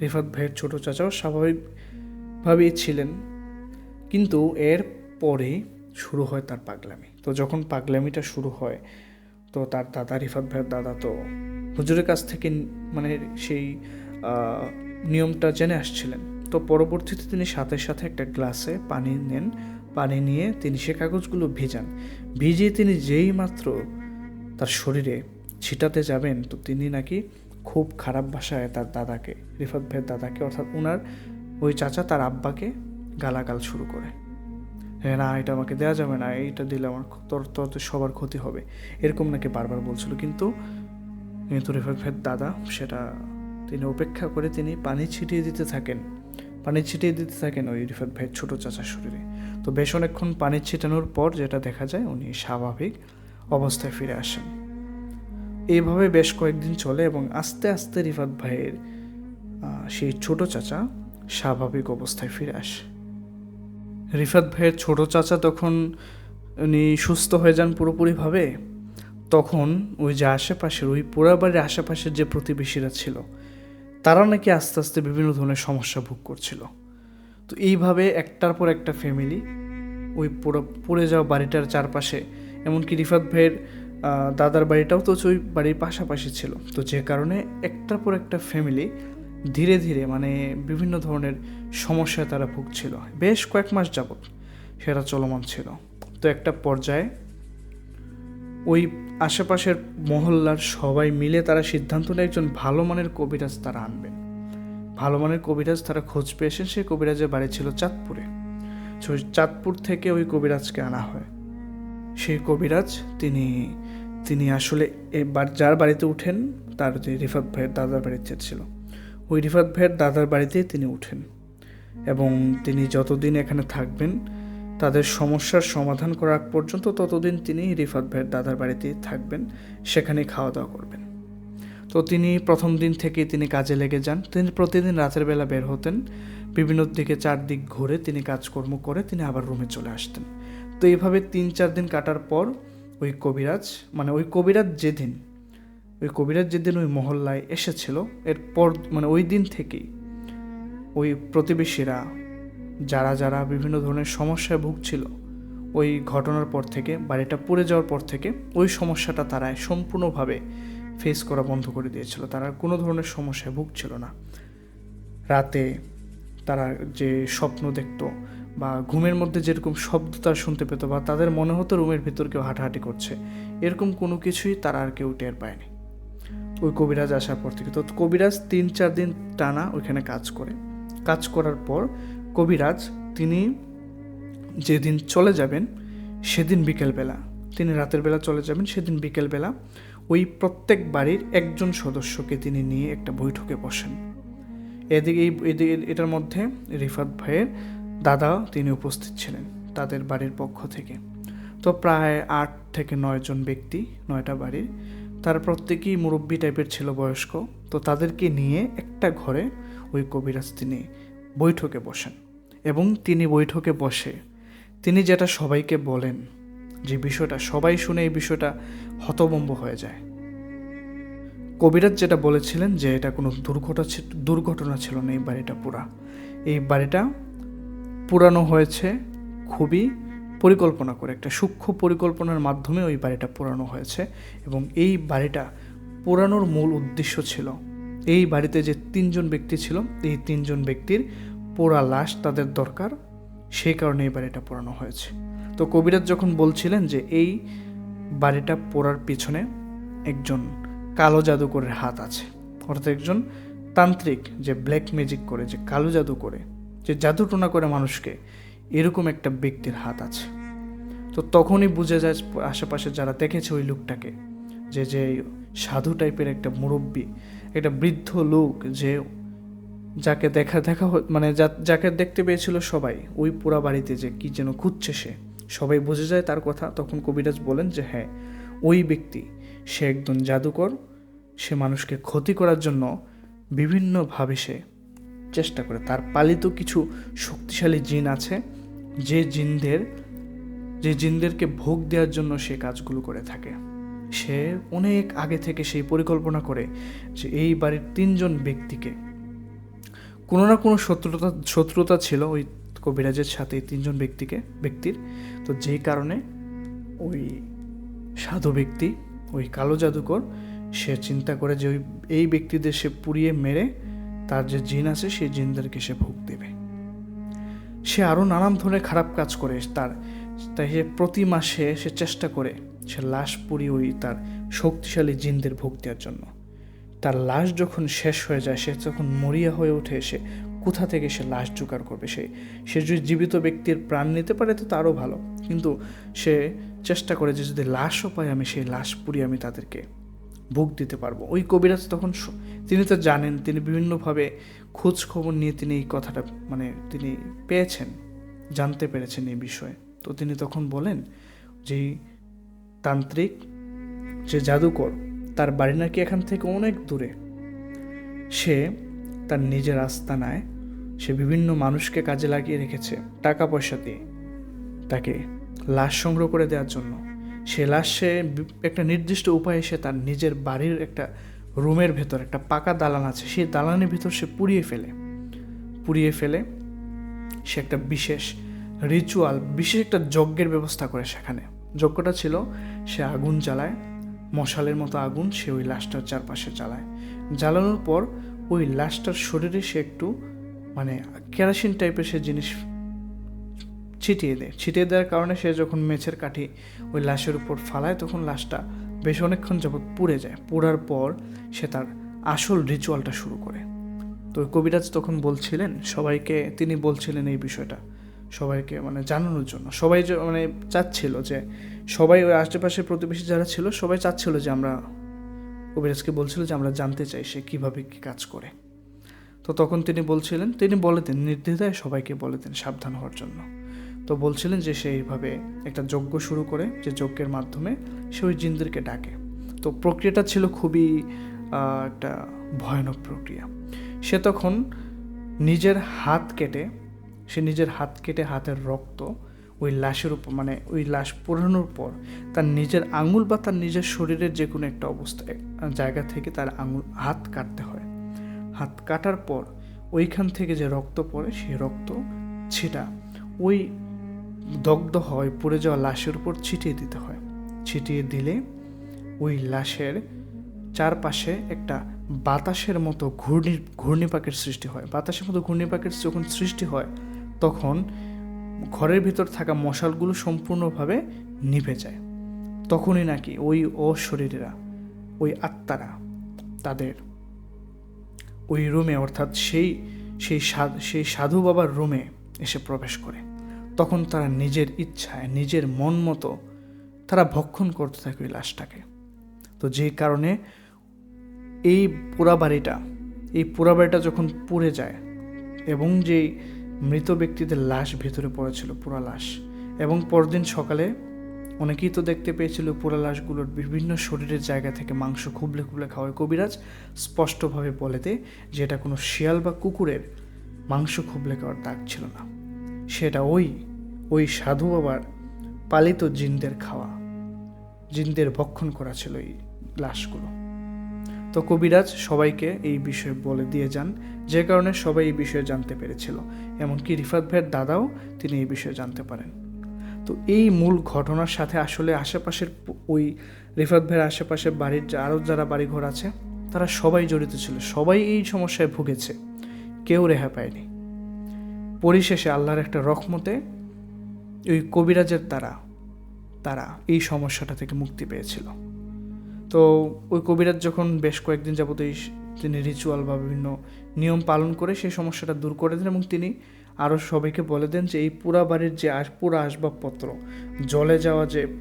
রিফাত ভাইয়ের ছোট চাচাও স্বাভাবিকভাবেই ছিলেন, কিন্তু এর পরে শুরু হয় তার পাগলামি। তো যখন পাগলামিটা শুরু হয়, তো তার দাদা, রিফাত ভাইয়ের দাদা তো হুজুরের কাছ থেকে সেই নিয়মটা জেনে আসছিলেন। তো পরবর্তীতে তিনি সাথে সাথে একটা গ্লাসে পানি নেন, পানি নিয়ে তিনি সে কাগজগুলো ভিজিয়ে তিনি যেই মাত্র তার শরীরে ছিটাতে যাবেন, তো তিনি নাকি খুব খারাপ ভাষায় তার দাদাকে, রিফাত ভাইয়ের দাদাকে, অর্থাৎ ওনার ওই চাচা তার আব্বাকে গালাগাল শুরু করে। হ্যাঁ, না, এটা আমাকে দেওয়া যাবে না, এইটা দিলে আমার তোর সবার ক্ষতি হবে, এরকম নাকি বারবার বলছিল। কিন্তু রিফাত ভাইয়ের দাদা সেটা তিনি উপেক্ষা করে তিনি পানি ছিটিয়ে দিতে থাকেন ওই রিফাত ভাইয়ের ছোট চাচার শরীরে। তো বেশ অনেকক্ষণ পানি ছিটানোর পর যেটা দেখা যায়, উনি স্বাভাবিক অবস্থায় ফিরে আসেন। এইভাবে বেশ কয়েকদিন চলে, এবং আস্তে আস্তে রিফাত ভাইয়ের সেই ছোট চাচা স্বাভাবিক অবস্থায় ফিরে আসে। রিফাত ভাইয়ের ছোট চাচা তখন উনি সুস্থ হয়ে যান পুরোপুরিভাবে। তখন ওই যে আশেপাশের, ওই পোড়া বাড়ির আশেপাশের যে প্রতিবেশীরা ছিল, তারা নাকি আস্তে আস্তে বিভিন্ন ধরনের সমস্যা ভোগ করছিল। তো এইভাবে একটার পর একটা ফ্যামিলি ওই পড়ে যাওয়া বাড়িটার চারপাশে, এমনকি রিফাত ভাইয়ের দাদার বাড়িটাও তো ওই বাড়ির পাশাপাশি ছিল। তো যে কারণে একটার পর একটা ফ্যামিলি ধীরে ধীরে মানে বিভিন্ন ধরনের সমস্যায় তারা ভুগছিল। বেশ কয়েক মাস যাবত সেটা চলমান ছিল। তো একটা পর্যায়ে ওই আশেপাশের মহল্লার সবাই মিলে তারা সিদ্ধান্ত নেয় একজন ভালো মানের কবিরাজ তারা আনবেন। ভালো মানের কবিরাজ তারা খোঁজ পেয়েছেন। সেই কবিরাজের বাড়ি ছিল চাঁদপুরে। চাঁদপুর থেকে ওই কবিরাজকে আনা হয়। সেই কবিরাজ তিনি আসলে যার বাড়িতে উঠেন তার যে রিফাত ভাইয়ের দাদার বাড়িতে ছিল, ওই রিফাত ভাইয়ের দাদার বাড়িতেই তিনি উঠেন এবং তিনি যতদিন এখানে থাকবেন তাদের সমস্যার সমাধান করা আগ পর্যন্ত ততদিন তিনি রিফাত ভাইয়ের দাদার বাড়িতেই থাকবেন, সেখানেই খাওয়া দাওয়া করবেন। তো তিনি প্রথম দিন থেকেই তিনি কাজে লেগে যান। তিনি প্রতিদিন রাতের বেলা বের হতেন, বিভিন্ন দিকে চারদিক ঘুরে তিনি কাজকর্ম করে তিনি আবার রুমে চলে আসতেন। তো এইভাবে 3-4 দিন কাটার পর ওই কবিরাজ যেদিন ওই মহল্লায় এসেছিল, এরপর মানে ওই দিন থেকেই ওই প্রতিবেশীরা যারা বিভিন্ন ধরনের সমস্যায় ভুগছিল, ওই ঘটনার পর থেকে, বাড়িটা পুড়ে যাওয়ার পর থেকে ওই সমস্যাটা তারা সম্পূর্ণভাবে ফেস করা বন্ধ করে দিয়েছিল। তারা কোনো ধরনের সমস্যায় ভুগছিল না। রাতে তারা যে স্বপ্ন দেখত বা ঘুমের মধ্যে যেরকম শব্দ তারা শুনতে পেত বা তাদের মনে হতো রুমের ভিতর কেউ হাঁটাহাঁটি করছে, এরকম কোনো কিছুই তারা আর কেউ টের পায়নি ওই কবিরাজ আসার পর থেকে। তো কবিরাজ 3-4 দিন টানা ওইখানে কাজ করার পর কবিরাজ তিনি যেদিন চলে যাবেন সেদিন বিকেলবেলা, তিনি রাতের বেলা চলে যাবেন, সেদিন বিকেলবেলা ওই প্রত্যেক বাড়ির একজন সদস্যকে তিনি নিয়ে একটা বৈঠকে বসেন। এদিকে এটার মধ্যে রিফাত ভাইয়ের দাদা তিনি উপস্থিত ছিলেন তাদের বাড়ির পক্ষ থেকে। তো প্রায় 8 থেকে 9 জন ব্যক্তি, 9টা বাড়ির, তার প্রত্যেকেই মুরব্বী টাইপের ছিল, বয়স্ক। তো তাদেরকে নিয়ে একটা ঘরে ওই কবিরাজ তিনি বৈঠকে বসেন এবং তিনি বৈঠকে বসে তিনি যেটা সবাইকে বলেন, যে বিষয়টা সবাই শুনে এই বিষয়টা হতভম্ব হয়ে যায়। কবিরাজ যেটা বলেছিলেন যে এটা কোনো দুর্ঘটনা ছিল না, এই বাড়িটা পুরানো হয়েছে খুবই পরিকল্পনা করে, একটা সূক্ষ্ম পরিকল্পনার মাধ্যমে ওই বাড়িটা পুরানো হয়েছে। এবং এই বাড়িটা পুরানোর মূল উদ্দেশ্য ছিল এই বাড়িতে যে 3 জন ব্যক্তি ছিল, এই 3 জন ব্যক্তির পোড়া লাশ তাদের দরকার, সেই কারণে এই বাড়িটা পুরানো হয়েছে। তো কবিরাজ যখন বলছিলেন যে এই বাড়িটা পোড়ার পিছনে একজন কালো জাদুকরের হাত আছে, অর্থাৎ একজন তান্ত্রিক যে ব্ল্যাক ম্যাজিক করে, যে কালো জাদু করে, যে জাদুটোনা করে মানুষকে, এরকম একটা ব্যক্তির হাত আছে। তো তখনই বুঝে যায় আশেপাশে যারা দেখেছে ওই লোকটাকে, যে সাধু টাইপের একটা মুরব্বী, একটা বৃদ্ধ লোক, যে যাকে যাকে দেখতে পেয়েছিল সবাই ওই পুরা বাড়িতে, যে কি যেন খুঁজছে সবাই বুঝে যায় তার কথা। তখন কবিরাজ বলেন যে হ্যাঁ, ওই ব্যক্তি সে একজন জাদুকর, সে মানুষকে ক্ষতি করার জন্য বিভিন্নভাবে সে চেষ্টা করে। তার পালিত কিছু শক্তিশালী জিন আছে, যে জিনদেরকে ভোগ দেওয়ার জন্য সে কাজগুলো করে থাকে। সে অনেক আগে থেকে সেই পরিকল্পনা করে যে এই বাড়ির 3 জন ব্যক্তিকে, কোনো না কোনো শত্রুতা ছিল ওই কবিরাজের সাথে 3 জন ব্যক্তির। তো যেই কারণে ওই সাধু ব্যক্তি, ওই কালো জাদুকর, সে চিন্তা করে যে এই ব্যক্তিদের সে পুড়িয়ে মেরে তার যে জিন আছে সেই জিনদেরকে সে ভোগ দেবে। সে আরও নানান ধরনের খারাপ কাজ করে। তাই সে প্রতি মাসে সে চেষ্টা করে সে লাশ পুড়িয়ে ওই তার শক্তিশালী জিনদের ভোগ দেওয়ার জন্য। তার লাশ যখন শেষ হয়ে যায়, সে যখন মরিয়া হয়ে ওঠে, সে কোথা থেকে সে লাশ জোগাড় করবে? সে যদি জীবিত ব্যক্তির প্রাণ নিতে পারে তো তারও ভালো, কিন্তু সে চেষ্টা করে যে যদি লাশও পাই আমি, সেই লাশ পুড়িয়ে আমি তাদেরকে ভোগ দিতে পারবো। ওই কবিরাজ তখন তিনি তো জানেন, তিনি বিভিন্নভাবে খোঁজ খবর নিয়ে তিনি এই কথাটা তিনি জানতে পেরেছেন এই বিষয়ে। তো তিনি তখন বলেন যে তান্ত্রিক, যে জাদুকর, তার বাড়ি নাকি এখান থেকে অনেক দূরে। সে তার নিজের আস্তানায় সে বিভিন্ন মানুষকে কাজে লাগিয়ে রেখেছে টাকা পয়সা দিয়ে তাকে লাশ সংগ্রহ করে দেওয়ার জন্য। সে লাশ সে একটা নির্দিষ্ট উপায়ে সে তার নিজের বাড়ির একটা রুমের ভেতর একটা পাকা দালান আছে, সেই দালানের ভিতর সে পুড়িয়ে ফেলে সে একটা বিশেষ রিচুয়াল, বিশেষ একটা যজ্ঞের ব্যবস্থা করে। সেখানে যজ্ঞটা ছিল, সে আগুন জ্বালায়, মশালের মতো আগুন সে ওই লাশটার চারপাশে জ্বালানোর পর ওই লাশটার শরীরে সে একটু মানে কেরোসিন টাইপের সে জিনিস ছিটিয়ে দেওয়ার কারণে সে যখন মেছের কাঠি ওই লাশের উপর ফালায় তখন লাশটা বেশ অনেকক্ষণ যাবৎ পুড়ে যায়। পোড়ার পর সে তার আসল রিচুয়ালটা শুরু করে। তো কবিরাজ তখন বলছিলেন সবাইকে, তিনি বলছিলেন এই বিষয়টা সবাইকে মানে জানানোর জন্য। সবাই মানে চাচ্ছিল যে, সবাই ওই আশেপাশের প্রতিবেশী যারা ছিল সবাই চাচ্ছিল যে আমরা, কবিরাজকে বলছিল যে আমরা জানতে চাই সে কীভাবে কী কাজ করে। তো তখন তিনি বলে দেন নির্দ্বিধায় সবাইকে বলে দেন সাবধান হওয়ার জন্য। তো বলছিলেন যে সে এইভাবে একটা যজ্ঞ শুরু করে, যে যজ্ঞের মাধ্যমে সে ওই জিনদেরকে ডাকে। তো প্রক্রিয়াটা ছিল খুবই একটা ভয়ানক প্রক্রিয়া। সে তখন নিজের হাত কেটে হাতের রক্ত ওই লাশের উপর, মানে ওই লাশ পোড়ানোর পর তার নিজের আঙুল বা তার নিজের শরীরের যে কোনো একটা জায়গা থেকে তার হাত কাটতে হয়। হাত কাটার পর ওইখান থেকে যে রক্ত পড়ে সেই রক্ত ছিটা ওই দগ্ধ হয় পুড়ে যাওয়া লাশের উপর ছিটিয়ে দিতে হয়। ছিটিয়ে দিলে ওই লাশের চারপাশে একটা বাতাসের মতো ঘূর্ণিপাকের সৃষ্টি হয়। বাতাসের মতো ঘূর্ণিপাকের যখন সৃষ্টি হয় তখন ঘরের ভিতর থাকা মশালগুলো সম্পূর্ণভাবে নিভে যায়। তখনই নাকি ওই অশরীরীরা, ওই আত্মারা তাদের ওই রুমে, অর্থাৎ সেই সাধু বাবার রুমে এসে প্রবেশ করে। তখন তারা নিজের ইচ্ছায় নিজের মন মতো তারা ভক্ষণ করতে থাকে ওই লাশটাকে। তো যে কারণে এই পোড়া বাড়িটা যখন পুড়ে যায় এবং যেই মৃত ব্যক্তিদের লাশ ভেতরে পড়েছিল, পোড়া লাশ, এবং পরদিন সকালে অনেকেই তো দেখতে পেয়েছিল পোড়া লাশগুলোর বিভিন্ন শরীরের জায়গা থেকে মাংস খুবলে খাওয়ায়। কবিরাজ স্পষ্টভাবে বলে দেয় যে এটা কোনো শিয়াল বা কুকুরের মাংস খুবলে খাওয়ার দাগ ছিল না, সেটা ওই সাধু বাবার পালিত জিনদের ভক্ষণ করা ছিল এই লাশগুলো। তো কবিরাজ সবাইকে এই বিষয়ে বলে দিয়ে যান, যে কারণে সবাই এই বিষয়ে জানতে পেরেছিল। এমনকি রিফাত ভাইয়ের দাদাও তিনি এই বিষয়ে জানতে পারেন। তো এই মূল ঘটনার সাথে আসলে আশেপাশের ওই রিফাত ভাইয়ের আশেপাশের বাড়ির আরও যারা বাড়িঘর আছে তারা সবাই জড়িত ছিল, সবাই এই সমস্যায় ভুগেছে, কেউ রেহাই পায়নি। পরিশেষে আল্লাহর একটা রহমতে ওই কবিরাজের তারা এই সমস্যাটা থেকে মুক্তি পেয়েছিল। তো ওই কবিরাজ যখন বেশ কয়েকদিন যাবত তিনি রিচুয়াল বা বিভিন্ন নিয়ম পালন করে সেই সমস্যাটা দূর করে দেন, এবং তিনি আরও সবাইকে বলে দেন যে এই পুরা বাড়ির যে পুরা আসবাবপত্র,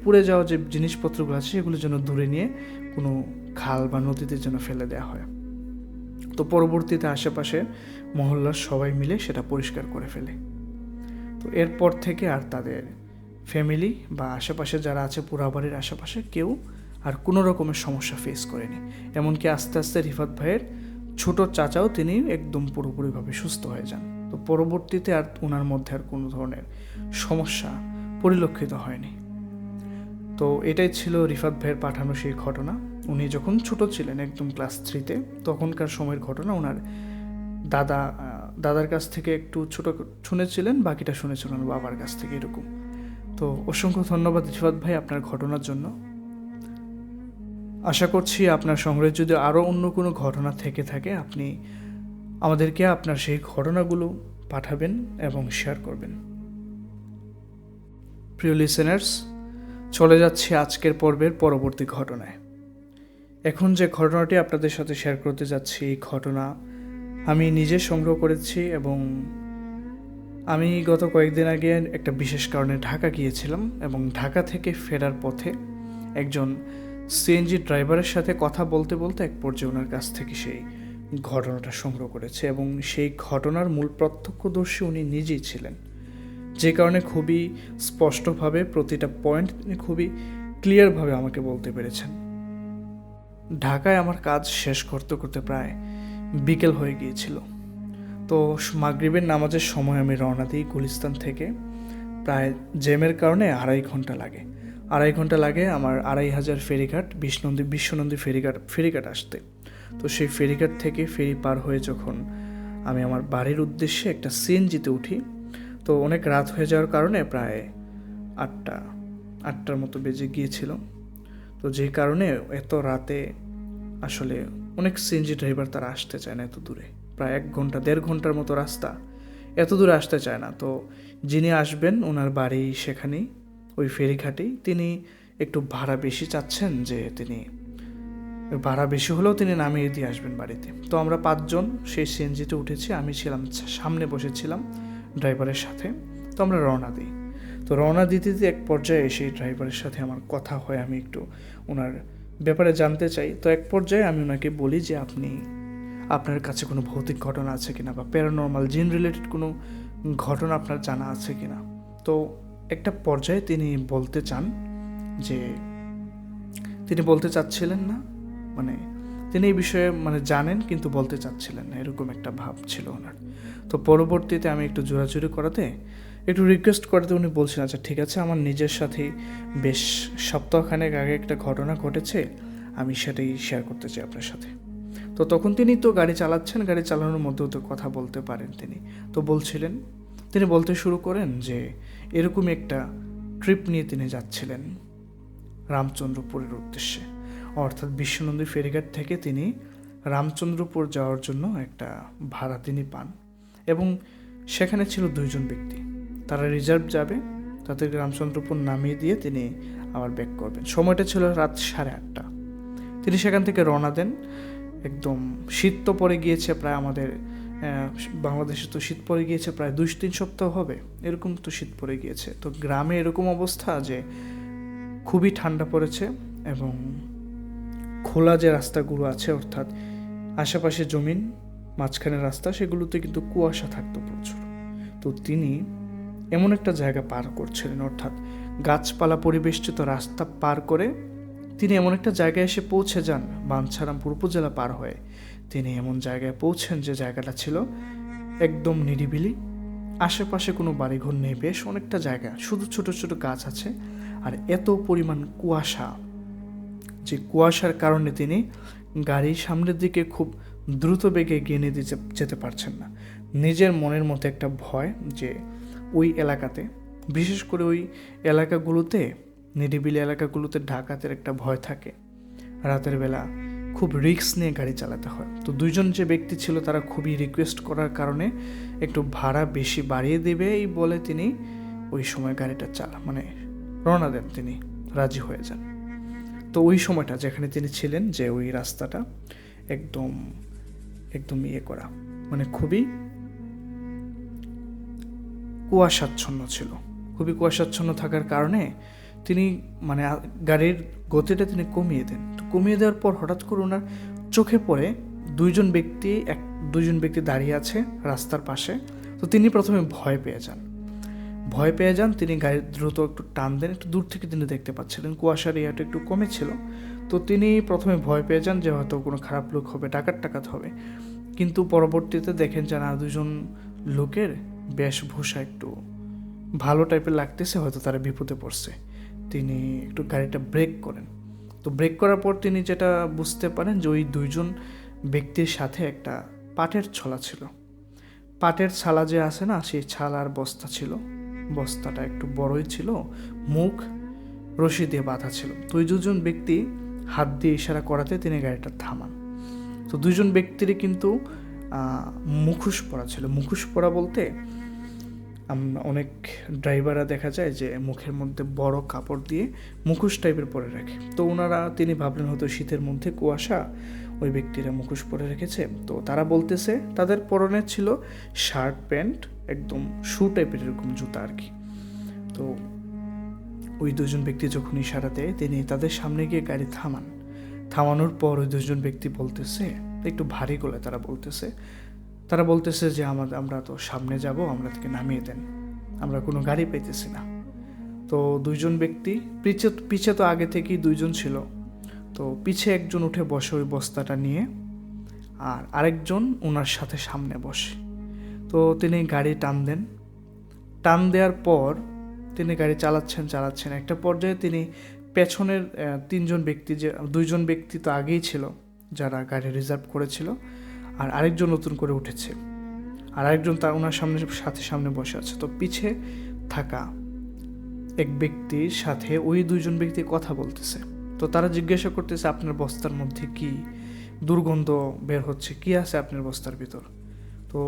পুড়ে যাওয়া যে জিনিসপত্রগুলো আছে সেগুলো যেন দূরে নিয়ে কোনো খাল বা নদীতে যেন ফেলে দেওয়া হয়। তো পরবর্তীতে আশেপাশে মহল্লার সবাই মিলে সেটা পরিষ্কার করে ফেলে। তো এরপর থেকে আর তাদের ফ্যামিলি বা আশেপাশে যারা আছে পুরা বাড়ির আশেপাশে কেউ আর কোনো রকমের সমস্যা ফেস করেনি। এমনকি আস্তে আস্তে রিফাত ভাইয়ের ছোট চাচাও তিনি একদম পুরোপুরিভাবে সুস্থ হয়ে যান। তো পরবর্তীতে আর ওনার মধ্যে আর কোনো ধরনের সমস্যা পরিলক্ষিত হয়নি। তো এটাই ছিল রিফাত ভাইয়ের পাঠানো সেই ঘটনা। উনি যখন ছোট ছিলেন, একদম ক্লাস 3-তে, তখনকার সময়ের ঘটনা। ওনার দাদার কাছ থেকে একটু ছোট শুনেছিলেন, বাকিটা শুনেছিলেন বাবার কাছ থেকে, এরকম। তো অসংখ্য ধন্যবাদ রিফাত ভাই আপনার ঘটনার জন্য। আশা করছি আপনার সংগ্রহে যদি আরও অন্য কোনো ঘটনা থেকে থাকে আপনি আমাদেরকে আপনার সেই ঘটনাগুলো পাঠাবেন এবং শেয়ার করবেন। প্রিয় লিসেনার্স, চলে যাচ্ছি আজকের পর্বের পরবর্তী ঘটনায়। এখন যে ঘটনাটি আপনাদের সাথে শেয়ার করতে যাচ্ছি, এই ঘটনা আমি নিজে সংগ্রহ করেছি, এবং আমি গত কয়েকদিন আগে একটা বিশেষ কারণে ঢাকা গিয়েছিলাম, এবং ঢাকা থেকে ফেরার পথে একজন সিএনজি ড্রাইভারের সাথে কথা বলতে বলতে এক পর্যায়ে ওনার কাছ থেকে সেই ঘটনাটা সংগ্রহ করেছে, এবং সেই ঘটনার মূল প্রত্যক্ষদর্শী উনি নিজেই ছিলেন, যে কারণে খুবই স্পষ্টভাবে প্রতিটা পয়েন্ট তিনি খুবই ক্লিয়ারভাবে আমাকে বলতে পেরেছেন। ঢাকায় আমার কাজ শেষ করতে করতে প্রায় বিকেল হয়ে গিয়েছিল। তো মাগরিবের নামাজের সময় আমি রওনা দিই গুলিস্তান থেকে। প্রায় জ্যামের কারণে 2.5 ঘন্টা লাগে আমার 2500 ফেরিঘাট বিশ্বনন্দী ফেরিঘাট আসতে। তো সেই ফেরিঘাট থেকে ফেরি পার হয়ে যখন আমি আমার বাড়ির উদ্দেশ্যে একটা সিএনজিতে উঠি, তো অনেক রাত হয়ে যাওয়ার কারণে প্রায় আটটার মতো বেজে গিয়েছিল। তো যেই কারণে এত রাতে আসলে অনেক সিএনজি ড্রাইভার তারা আসতে চায় না এত দূরে, প্রায় 1-1.5 ঘন্টার মতো রাস্তা, এত দূরে আসতে চায় না। তো যিনি আসবেন ওনার বাড়ি সেখানেই, ওই ফেরিঘাটেই। তিনি একটু ভাড়া বেশি চাচ্ছেন, যে তিনি ভাড়া বেশি হলেও তিনি নামিয়ে দিয়ে আসবেন বাড়িতে। তো আমরা 5 জন সেই সিএনজিতে উঠেছি, আমি ছিলাম সামনে বসেছিলাম ড্রাইভারের সাথে। তো আমরা রওনা দিই। তো রওনা দিতে দিতে এক পর্যায়ে সেই ড্রাইভারের সাথে আমার কথা হয়, আমি একটু ওনার ব্যাপারে জানতে চাই। তো এক পর্যায়ে আমি ওনাকে বলি যে আপনার কাছে কোনো ভৌতিক ঘটনা আছে কিনা, বা প্যারানর্মাল জিন রিলেটেড কোনো ঘটনা আপনার জানা আছে কিনা। তো একটা পর্যায়ে তিনি বলতে চাচ্ছিলেন না, মানে তিনি এই বিষয়ে জানেন কিন্তু বলতে চাচ্ছিলেন না, এরকম একটা ভাব ছিল ওনার। তো পরবর্তীতে আমি একটু জোরাজুরি করাতে, একটু রিকোয়েস্ট করাতে উনি বলছেন, আচ্ছা ঠিক আছে, আমার নিজের সাথেই বেশ সপ্তাহখানেক আগে একটা ঘটনা ঘটেছে, আমি সেটাই শেয়ার করতে চাই আপনার সাথে। তো তখন তিনি তো গাড়ি চালাচ্ছেন, গাড়ি চালানোর মধ্যেও তো কথা বলতে পারেন তিনি। তো তিনি বলতে শুরু করেন যে এরকমই একটা ট্রিপ নিয়ে তিনি যাচ্ছিলেন রামচন্দ্রপুরের উদ্দেশ্যে, অর্থাৎ বিশ্বনন্দী ফেরিঘাট থেকে তিনি রামচন্দ্রপুর যাওয়ার জন্য একটা ভাড়া তিনি পান, এবং সেখানে ছিল 2 জন ব্যক্তি। তারা রিজার্ভ যাবে, তাদেরকে রামচন্দ্রপুর নামিয়ে দিয়ে তিনি আবার ব্যাক করবেন। সময়টা ছিল রাত 8:30। তিনি সেখান থেকে রওনা দেন। একদম শীত তো পড়ে গিয়েছে, প্রায় আমাদের বাংলাদেশে তো শীত পড়ে গিয়েছে প্রায় 2-3 সপ্তাহ হবে, এরকম তো শীত পড়ে গিয়েছে। তো গ্রামে এরকম অবস্থা যে খুবই ঠান্ডা পড়েছে, এবং খোলা যে রাস্তাগুলো আছে, অর্থাৎ আশেপাশে জমিন, মাঝখানে রাস্তা, সেগুলোতে কিন্তু কুয়াশা থাকতো প্রচুর। তো তিনি এমন একটা জায়গা পার করছিলেন, অর্থাৎ গাছপালা পরিবেষ্টিত রাস্তা পার করে তিনি এমন একটা জায়গায় এসে পৌঁছে যান, বাঞ্ছারামপুর উপজেলা পার হয়ে তিনি এমন জায়গায় পৌঁছেন যে জায়গাটা ছিল একদম নিরিবিলি, আশেপাশে কোনো বাড়িঘর নেই, বেশ অনেকটা জায়গা, শুধু ছোট ছোট গাছ আছে, আর এত পরিমাণ কুয়াশা যে কুয়াশার কারণে তিনি গাড়ির সামনের দিকে খুব দ্রুত বেগে এগিয়ে নিয়ে যেতে পারছেন না। নিজের মনের মধ্যে একটা ভয়, যে ওই এলাকাতে, বিশেষ করে ওই এলাকাগুলোতে, নিরিবিলি এলাকাগুলোতে ডাকাতের একটা ভয় থাকে, রাতের বেলা খুব রিস্ক নিয়ে গাড়ি চালাতে হয়। তো 2 জন যে ব্যক্তি ছিল তারা খুবই রিকোয়েস্ট করার কারণে একটু ভাড়া বেশি বাড়িয়ে দেবে এই বলে তিনি ওই সময় গাড়িটা রওনা দেন, তিনি রাজি হয়ে যান। তো ওই সময়টা যেখানে তিনি ছিলেন, যে ওই রাস্তাটা একদম করা, খুবই কুয়াশাচ্ছন্ন ছিল। খুবই কুয়াশাচ্ছন্ন থাকার কারণে তিনি গাড়ির গতিটা তিনি কমিয়ে দেন। তো কমিয়ে দেওয়ার পর হঠাৎ করে ওনার চোখে পড়ে 2 জন ব্যক্তি দাঁড়িয়ে আছে রাস্তার পাশে। তো তিনি প্রথমে ভয় পেয়ে যান। তিনি গাড়ির দ্রুত একটু টান দেন, একটু দূর থেকে তিনি দেখতে পাচ্ছিলেন, কুয়াশার এরিয়াটা একটু কমেছিল। তো তিনি প্রথমে ভয় পেয়ে যান যে হয়তো কোনো খারাপ লোক হবে, ডাকাত হবে। কিন্তু পরবর্তীতে দেখেন যে না, 2 জন লোকের বেশভূষা একটু ভালো টাইপের লাগতেছে, হয়তো তারা বিপদে পড়ছে। তিনি একটু গাড়িটা ব্রেক করেন। তো ব্রেক করার পর তিনি যেটা বুঝতে পারেন যে ওই 2 জন ব্যক্তির সাথে একটা পাটের ছলা ছিল। পাটের ছালা যে আছে না, সেই ছালার বস্তা ছিল, বস্তাটা একটু বড়ই ছিল, মুখ রশি দিয়ে বাঁধা ছিল। তো ওই 2 জন ব্যক্তি হাত দিয়ে ইশারা করাতে তিনি গাড়িটা থামান। তো 2 জন ব্যক্তিরই কিন্তু মুখোশ পরা ছিল। মুখোশ পরা বলতে অনেক ড্রাইভাররা দেখা যায় যে মুখের মধ্যে বড় কাপড় দিয়ে মুখোশ টাইপের পরে রাখে। তো তিনি ভাবলেন হয়তো শীতের মধ্যে কুয়াশা, ওই ব্যক্তিরা মুখোশ পরে রেখেছে। তো তারা বলতেছে, তাদের পরনে ছিল শার্ট প্যান্ট, একদম শু টাইপের এরকম জুতা আর কি। তো ওই 2 জন ব্যক্তি যখন ইশারা দেয়, তিনি তাদের সামনে গিয়ে গাড়ি থামানোর পর ওই 2 জন ব্যক্তি বলতেছে, একটু ভারী গলায় তারা বলতেছে যে আমরা তো সামনে যাব, আমাদেরকে নামিয়ে দেন, আমরা কোনো গাড়ি পাইতেছি না। তো 2 জন ব্যক্তি পিছে তো আগে থেকেই 2 জন ছিল, তো পিছে একজন উঠে বসে ওই বস্তাটা নিয়ে, আর আরেকজন ওনার সাথে সামনে বসে। তো তিনি গাড়ি টান দেওয়ার পর তিনি গাড়ি চালাচ্ছেন। একটা পর্যায়ে তিনি পেছনের 3 জন ব্যক্তি, যে 2 জন ব্যক্তি তো আগেই ছিল, যারা গাড়ি রিজার্ভ করেছিল, আর আরেকজন নতুন করে উঠেছে, আর আরেকজন তার ওনার সামনে বসে আছে। তো পিছে থাকা এক ব্যক্তির সাথে ওই দুইজন ব্যক্তি কথা বলতেছে। তো তারা জিজ্ঞাসা করতেছে, আপনার বস্তার মধ্যে কি দুর্গন্ধ বের হচ্ছে, কি আছে আপনার বস্তার ভিতর? তো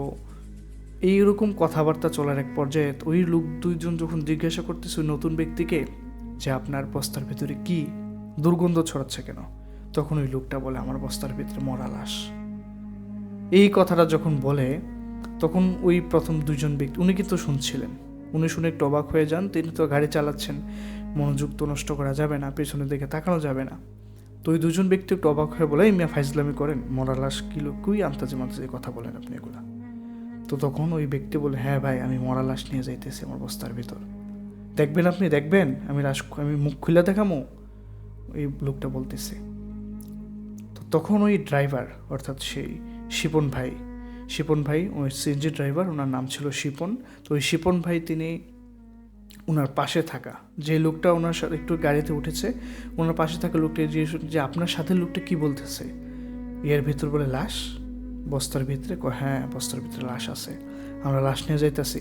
এইরকম কথাবার্তা চলার এক পর্যায়ে ওই লোক দুইজন যখন জিজ্ঞাসা করতেছে ওই নতুন ব্যক্তিকে যে আপনার বস্তার ভিতরে কি দুর্গন্ধ ছড়াচ্ছে কেন, তখন ওই লোকটা বলে, আমার বস্তার ভিতরে মরা লাশ। এই কথাটা যখন বলে তখন ওই প্রথম দুইজন ব্যক্তি, উনি কিন্তু শুনছিলেন, উনি শুনে একটু অবাক হয়ে যান। তিনি তো গাড়ি চালাচ্ছেন, মনোযোগ তো নষ্ট করা যাবে না, পেছনের দিকে তাকানো যাবে না। তো ওই দুজন ব্যক্তি একটু অবাক হয়ে বলে, মিয়া ফাইজলামি করেন, মরা লাশ কিলো কুই আন্তাজে মান্তাজে কথা বলেন আপনি এগুলা। তো তখন ওই ব্যক্তি বলে, হ্যাঁ ভাই, আমি মরা লাশ নিয়ে যাইতেছি আমার বস্তার ভিতর, দেখবেন আপনি, দেখবেন আমি মুখ খুলে দেখামো, ওই লোকটা বলতেছে। তো তখন ওই ড্রাইভার, অর্থাৎ সেই শিপন ভাই ওই সিএনজি ড্রাইভার, ওনার নাম ছিল শিপন। তো ওই শিপন ভাই তিনি ওনার পাশে থাকা যে লোকটা ওনার সাথে একটু গাড়িতে উঠেছে, ওনার পাশে থাকা লোকটা যে আপনার সাথে লোকটা কি বলতেছে, এর ভিতর বলে লাশ বস্তার ভিতরে, হ্যাঁ বস্তার ভিতরে লাশ আছে, আমরা লাশ নিয়ে যাইতেছি।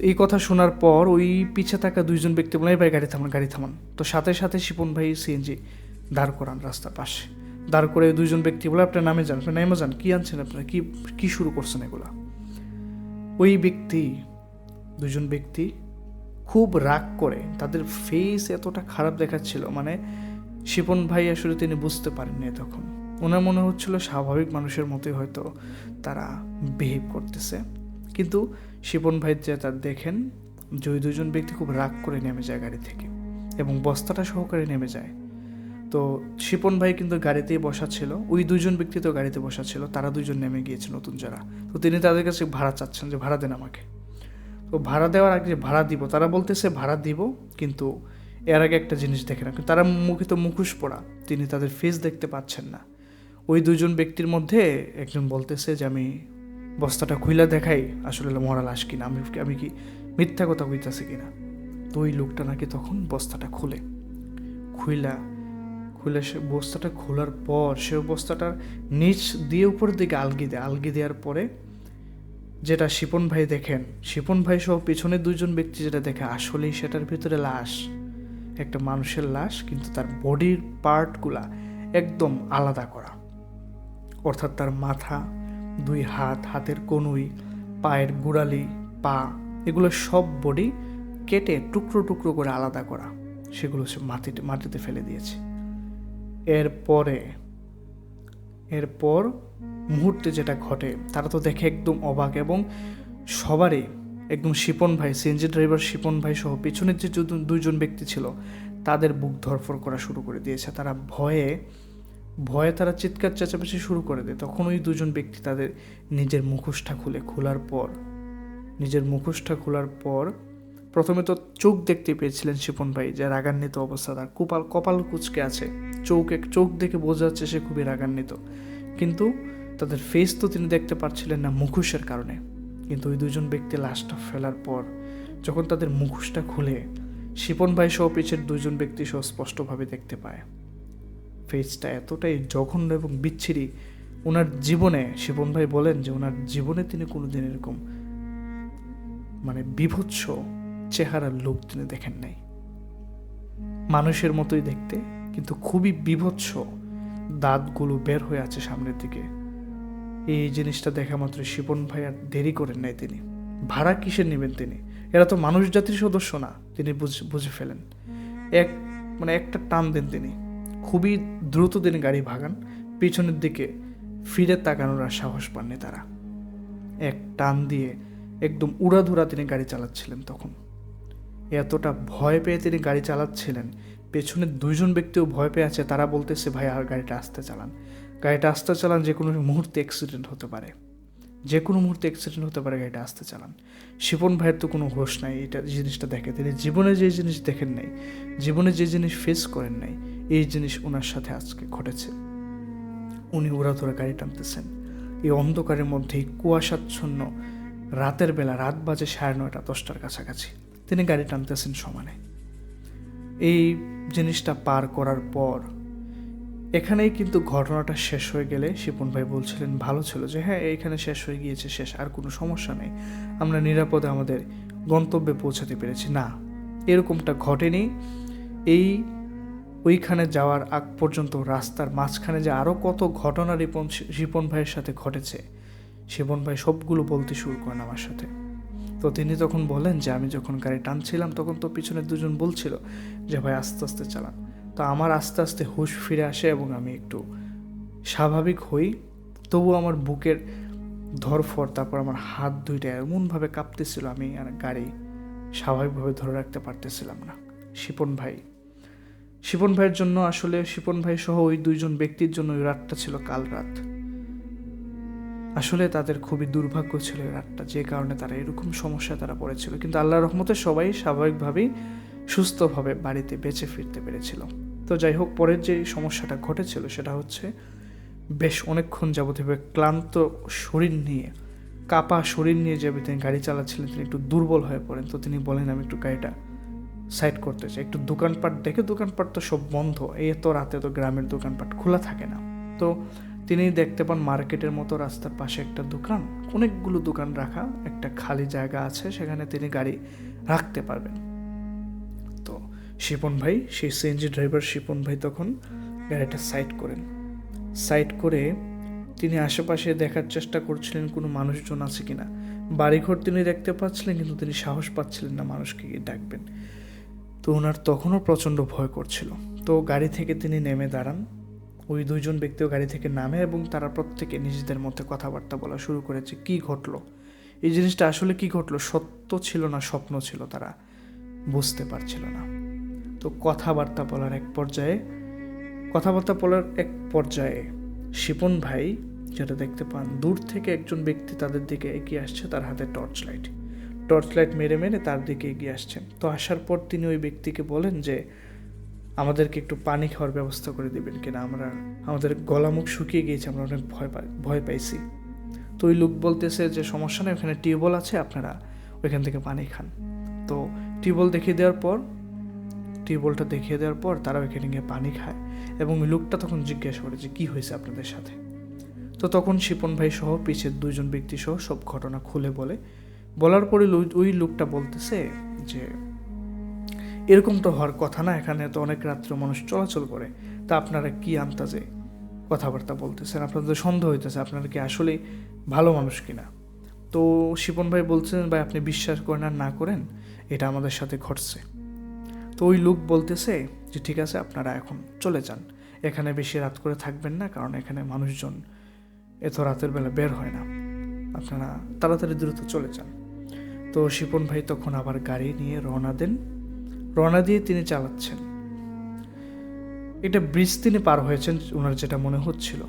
এই কথা শোনার পর ওই পিছে থাকা দুইজন ব্যক্তি বলে, ভাই গাড়ি থামান। তো সাথে সাথে শিপন ভাই সিএনজি দাঁড় করান রাস্তার পাশে, দাঁড় করে দুইজন ব্যক্তি বলে, আপনার নামে যান, কি আনছেন আপনারা, কি শুরু করছেন এগুলা? ওই দুইজন ব্যক্তি খুব রাগ করে, তাদের ফেস এতটা খারাপ দেখাচ্ছিল, মানে শিপন ভাই আসলে তিনি বুঝতে পারেননি তখন, ওনার মনে হচ্ছিল স্বাভাবিক মানুষের মতোই হয়তো তারা বিহেভ করতেছে। কিন্তু শিপন ভাই যে তার দেখেন যে ওই দুজন ব্যক্তি খুব রাগ করে নেমে যায় গাড়ি থেকে এবং বস্তাটা সহকারে নেমে যায়। তো শিপন ভাই কিন্তু গাড়িতেই বসা ছিল, ওই দুইজন ব্যক্তি তো গাড়িতে বসা ছিল, তারা দুইজন নেমে গিয়েছে নতুন যারা। তো তিনি তাদের কাছে ভাড়া চাচ্ছেন যে ভাড়া দেন আমাকে। তো ভাড়া দেওয়ার আগে যে ভাড়া দিব, তারা বলতেছে ভাড়া দিব, কিন্তু এর আগে একটা জিনিস দেখে না, তারা মুখে তো মুখোশ পরা, তিনি তাদের ফেস দেখতে পাচ্ছেন না। ওই দুজন ব্যক্তির মধ্যে একজন বলতেছে যে আমি বস্তাটা খুইলা দেখাই আসলে মরা লাশ কিনা, আমি কি মিথ্যা কথা কইতাছি কিনা। তো ওই লোকটা নাকি তখন বস্তাটা খুইলা সে বস্তাটা খোলার পর সে বস্তাটার নিচ দিয়ে উপরের দিকে আলগি দেওয়ার পরে যেটা শিপন ভাই দেখেন, শিপন ভাই সহ পিছনে দুইজন ব্যক্তি যেটা দেখে, আসলেই সেটার ভিতরে লাশ, একটা মানুষের লাশ, কিন্তু তার বডির পার্টগুলা একদম আলাদা করা, অর্থাৎ তার মাথা, দুই হাতের কনুই, পায়ের গোড়ালি, পা, এগুলো সব বডি কেটে টুকরো টুকরো করে আলাদা করা, সেগুলো সে মাটিতে ফেলে দিয়েছে। এরপর মুহূর্তে যেটা ঘটে, তারা তো দেখে একদম অবাক, এবং সবারই একদম শিপন ভাই, সিএনজি ড্রাইভার শিপন ভাই সহ পিছনের যে দুইজন ব্যক্তি ছিল তাদের বুক ধরফর করা শুরু করে দিয়েছে। তারা ভয়ে তারা চিৎকার চেঁচামেচি শুরু করে দেয়। তখন ওই দুজন ব্যক্তি তাদের নিজের মুখোশটা খোলার পর প্রথমে তো চোখ দেখতে পেয়েছিলেন শিপন ভাই, যে রাগান্বিত অবস্থা, তার কপাল কুঁচকে আছে, চোখ দেখে বোঝা যাচ্ছে সে খুবই রাগান্বিত, কিন্তু তাদের ফেস তো তিনি দেখতে পাচ্ছিলেন না মুখোশের কারণে। কিন্তু ওই দুজন ব্যক্তি লাশটা ফেলার পর যখন তাদের মুখোশটা খুলে শিপন ভাই সহ পিছের দুজন ব্যক্তি সহ স্পষ্টভাবে দেখতে পায়, ফেসটা এতটাই জঘন্য এবং বিচ্ছিরি, ওনার জীবনে, শিপন ভাই বলেন যে ওনার জীবনে তিনি কোনোদিন এরকম মানে বিভৎস চেহারার লোক তিনি দেখেন নাই। মানুষের মতোই দেখতে, কিন্তু খুবই বিভৎস, দাঁতগুলো বের হয়ে আছে সামনের দিকে। এই জিনিসটা দেখা মাত্র শিপন ভাই আর দেরি করেন নাই, তিনি ভাড়া কিসের নেবেন, তিনি এরা তো মানুষ জাতির সদস্য না, তিনি বুঝে ফেলেন। একটা টান দেন তিনি, খুবই দ্রুত তিনি গাড়ি ভাগান, পিছনের দিকে ফিরে তাকানোর আর সাহস পাননি তারা। এক টান দিয়ে একদম উড়াধুরা তিনি গাড়ি চালাচ্ছিলেন। তখন এতটা ভয় পেয়ে তিনি গাড়ি চালাচ্ছিলেন, পেছনের দুইজন ব্যক্তিও ভয় পেয়ে আছে, তারা বলতেছে ভাই আর গাড়িটা আস্তে চালান, যে কোনো মুহূর্তে অ্যাক্সিডেন্ট হতে পারে, গাড়িটা আস্তে চালান। শিপন ভাইয়ের তো কোনো হোশ নাই, এটা জিনিসটা দেখে, তিনি জীবনে যে জিনিস দেখেন নাই, জীবনে যে জিনিস ফেস করেন নাই, এই জিনিস ওনার সাথে আজকে ঘটেছে। উনি উড়াধুরা গাড়ি টানতেছেন এই অন্ধকারের মধ্যে, কুয়াশাচ্ছন্ন রাতের বেলা, রাত বাজে 9:30 10টার কাছাকাছি, তিনি গাড়ি টানতেছেন সমানে। এই জিনিসটা পার করার পর এখানেই কিন্তু ঘটনাটা শেষ হয়ে গেলে শিপন ভাই বলছিলেন ভালো ছিল যে হ্যাঁ এইখানে শেষ হয়ে গিয়েছে, শেষ, আর কোনো সমস্যা নেই, আমরা নিরাপদে আমাদের গন্তব্যে পৌঁছাতে পেরেছি। না, এরকমটা ঘটেনি। ওইখানে যাওয়ার আগ পর্যন্ত রাস্তার মাঝখানে যে আরও কত ঘটনা শিপন ভাইয়ের সাথে ঘটেছে, শিপন ভাই সবগুলো বলতে শুরু করেন আমার সাথে। তো তিনি তখন বলেন যে আমি যখন গাড়ি টানছিলাম তখন তো পিছনে দুজন বলছিল যে ভাই আস্তে আস্তে চালান। তো আমার আস্তে আস্তে হুঁশ ফিরে আসে এবং আমি একটু স্বাভাবিক হই, তবু আমার বুকের ধরফর, তারপর আমার হাত দুইটা এমনভাবে কাঁপতেছিল, আমি আর গাড়ি স্বাভাবিকভাবে ধরে রাখতে পারতেছিলাম না। শিপন ভাইয়ের জন্য, আসলে শিপন ভাই সহ ওই দুইজন ব্যক্তির জন্য ওই রাতটা ছিল কাল রাত। আসলে তাদের খুবই দুর্ভাগ্য ছিল এই রাতটা, যে কারণে তারা এরকম সমস্যায় তারা পড়েছিল। কিন্তু আল্লাহর রহমতে সবাই স্বাভাবিকভাবেই সুস্থভাবে বাড়িতে বেঁচে ফিরতে পেরেছিল। তো যাই হোক, পরের যে সমস্যাটা ঘটেছিল সেটা হচ্ছে বেশ অনেকক্ষণ যাবত ক্লান্ত শরীর নিয়ে, কাপা শরীর নিয়ে যাবে তিনি গাড়ি চালাচ্ছিলেন, তিনি একটু দুর্বল হয়ে পড়েন। তো তিনি বলেন আমি একটু গাড়িটা সাইড করতে চাই, একটু দোকানপাট দেখে, দোকানপাট তো সব বন্ধ, এই তো রাতে তো গ্রামের দোকানপাট খোলা থাকে না। তো তিনি দেখতে পান মার্কেটের মতো রাস্তার পাশে একটা দোকান, অনেকগুলো দোকান রাখা, একটা খালি জায়গা আছে, সেখানে তিনি গাড়ি রাখতে পারবেন। তো শিপন ভাই, সেই সিএনজি ড্রাইভার শিপন ভাই তখন গাড়িটা সাইড করে তিনি আশেপাশে দেখার চেষ্টা করছিলেন কোনো মানুষজন আছে কিনা। বাড়িঘর তিনি দেখতে পাচ্ছিলেন, কিন্তু তিনি সাহস পাচ্ছিলেন না মানুষকে গিয়ে ডাকবেন। তো ওনার তখনও প্রচণ্ড ভয় করছিল। তো গাড়ি থেকে তিনি নেমে দাঁড়ান, ওই দুইজন ব্যক্তিও গাড়ি থেকে নামে এবং তারা প্রত্যেকে নিজেদের মধ্যে কথাবার্তা বলা শুরু করেছে। কি ঘটলো, এই জিনিসটা আসলে কি ঘটলো, সত্য ছিল না স্বপ্ন ছিল, তারা বুঝতে পারছিল না। তো কথাবার্তা বলার এক পর্যায়ে শিপন ভাই যেটা দেখতে পান, দূর থেকে একজন ব্যক্তি তাদের দিকে এগিয়ে আসছে, তার হাতে টর্চ লাইট মেরে তার দিকে এগিয়ে আসছেন। তো আসার পর তিনি ওই ব্যক্তিকে বলেন যে আমাদেরকে একটু পানি খাওয়ার ব্যবস্থা করে দিবেন কিনা, আমাদের গলা মুখ শুকিয়ে গিয়েছে, আমরা অনেক ভয় পাইছি। তো ওই লোক বলতেছে যে সমস্যা নেই, ওখানে টিউবওয়েল আছে, আপনারা ওইখান থেকে পানি খান। তো টিউবওয়েলটা দেখিয়ে দেওয়ার পর তারা ওইখানে গিয়ে পানি খায় এবং ওই লোকটা তখন জিজ্ঞাসা করে যে কী হয়েছে আপনাদের সাথে। তো তখন শিপন ভাই সহ পিছের দুইজন ব্যক্তি সহ সব ঘটনা খুলে বলার পরে ওই লোকটা বলতেছে যে এরকম তো হওয়ার কথা না, এখানে তো অনেক রাত্রে মানুষ চলাচল করে, তা আপনারা কি আন্তাজে কথাবার্তা বলতেছেন, আপনাদের সন্দেহ হইতেছে আপনারা কি আসলে ভালো মানুষ কিনা। তো শিপন ভাই বলছেন ভাই আপনি বিশ্বাস করেন আর না করেন, এটা আমাদের সাথে ঘটছে। তো ওই লোক বলতেছে যে ঠিক আছে, আপনারা এখন চলে যান, এখানে বেশি রাত করে থাকবেন না, কারণ এখানে মানুষজন এত রাতের বেলা বের হয় না, আপনারা তাড়াতাড়ি দ্রুত চলে যান। তো শিপন ভাই তখন আবার গাড়ি নিয়ে রওনা দিয়ে তিনি চালাচ্ছেন। এটা ব্রিজ তিনি পার হয়েছেন, ওনার যেটা মনে হচ্ছিল,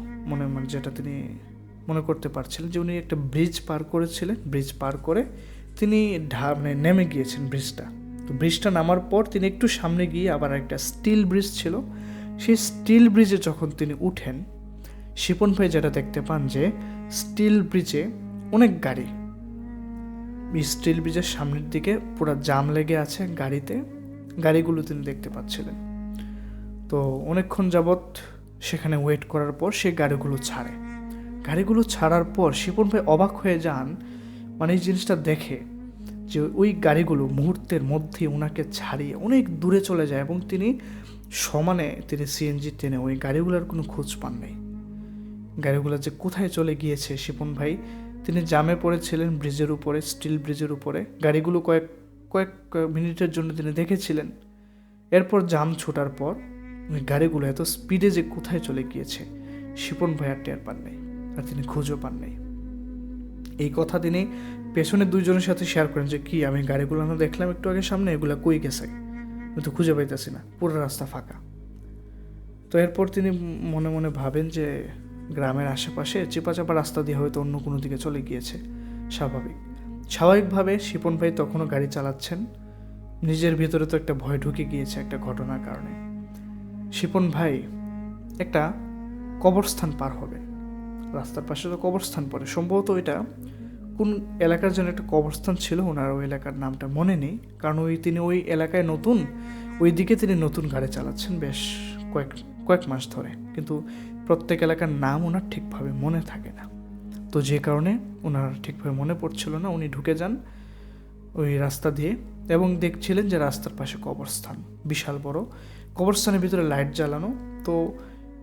যেটা তিনি মনে করতে পারছিলেন যে উনি একটা ব্রিজ পার করেছিলেন। ব্রিজ পার করে তিনি নেমে গিয়েছেন ব্রিজটা। তো ব্রিজটা নামার পর তিনি একটু সামনে গিয়ে আবার একটা স্টিল ব্রিজ ছিল, সেই স্টিল ব্রিজে যখন তিনি উঠেন, শিপন ভাই যেটা দেখতে পান যে স্টিল ব্রিজে অনেক গাড়ি, স্টিল ব্রিজের সামনের দিকে পুরো জাম লেগে আছে গাড়িগুলো তিনি দেখতে পাচ্ছিলেন। তো অনেকক্ষণ যাবৎ সেখানে ওয়েট করার পর সে গাড়িগুলো ছাড়ার পর শিপন ভাই অবাক হয়ে যান, এই জিনিসটা দেখে যে ওই গাড়িগুলো মুহূর্তের মধ্যে ওনাকে ছাড়িয়ে অনেক দূরে চলে যায় এবং তিনি সিএনজি টেনে ওই গাড়িগুলোর কোনো খোঁজ পান নাই। গাড়িগুলো যে কোথায় চলে গিয়েছে, শিপন ভাই তিনি জামে পড়েছিলেন ব্রিজের উপরে, স্টিল ব্রিজের উপরে, গাড়িগুলো কয়েক মিনিটের জন্য তিনি দেখেছিলেন। এরপর জাম ছুটার পর ওই গাড়িগুলো এত স্পিডে যে কোথায় চলে গিয়েছে শিপন ভাই আর টের পান নাই, আর তিনি খুঁজেও পান নাই। এই কথা তিনি পেছনের দুইজনের সাথে শেয়ার করেন যে কি আমি গাড়িগুলো না দেখলাম একটু আগে সামনে, এগুলা কই গেছে, আমি তো খুঁজে পাইতেছি না, পুরো রাস্তা ফাঁকা। তো এরপর তিনি মনে মনে ভাবেন যে গ্রামের আশেপাশে চিপাচাপা রাস্তা দিয়ে হয়তো অন্য কোনো দিকে চলে গিয়েছে। স্বাভাবিকভাবে শিপন ভাই তখনও গাড়ি চালাচ্ছেন, নিজের ভিতরে তো একটা ভয় ঢুকে গিয়েছে একটা ঘটনার কারণে। শিপন ভাই একটা কবরস্থান পার হবে, রাস্তার পাশে তো কবরস্থান পড়ে, সম্ভবত ওইটা কোন এলাকার জন্য একটা কবরস্থান ছিল, ওনার ওই এলাকার নামটা মনে নেই, কারণ তিনি ওই এলাকায় নতুন, ওই দিকে তিনি নতুন গাড়ি চালাচ্ছেন বেশ কয়েক মাস ধরে, কিন্তু প্রত্যেক এলাকার নাম ওনার ঠিকভাবে মনে থাকে না। তো যে কারণে ওনার ঠিকভাবে মনে পড়ছিল না, উনি ঢুকে যান ওই রাস্তা দিয়ে এবং দেখছিলেন যে রাস্তার পাশে কবরস্থান, বিশাল বড় কবরস্থানের ভিতরে লাইট জ্বালানো। তো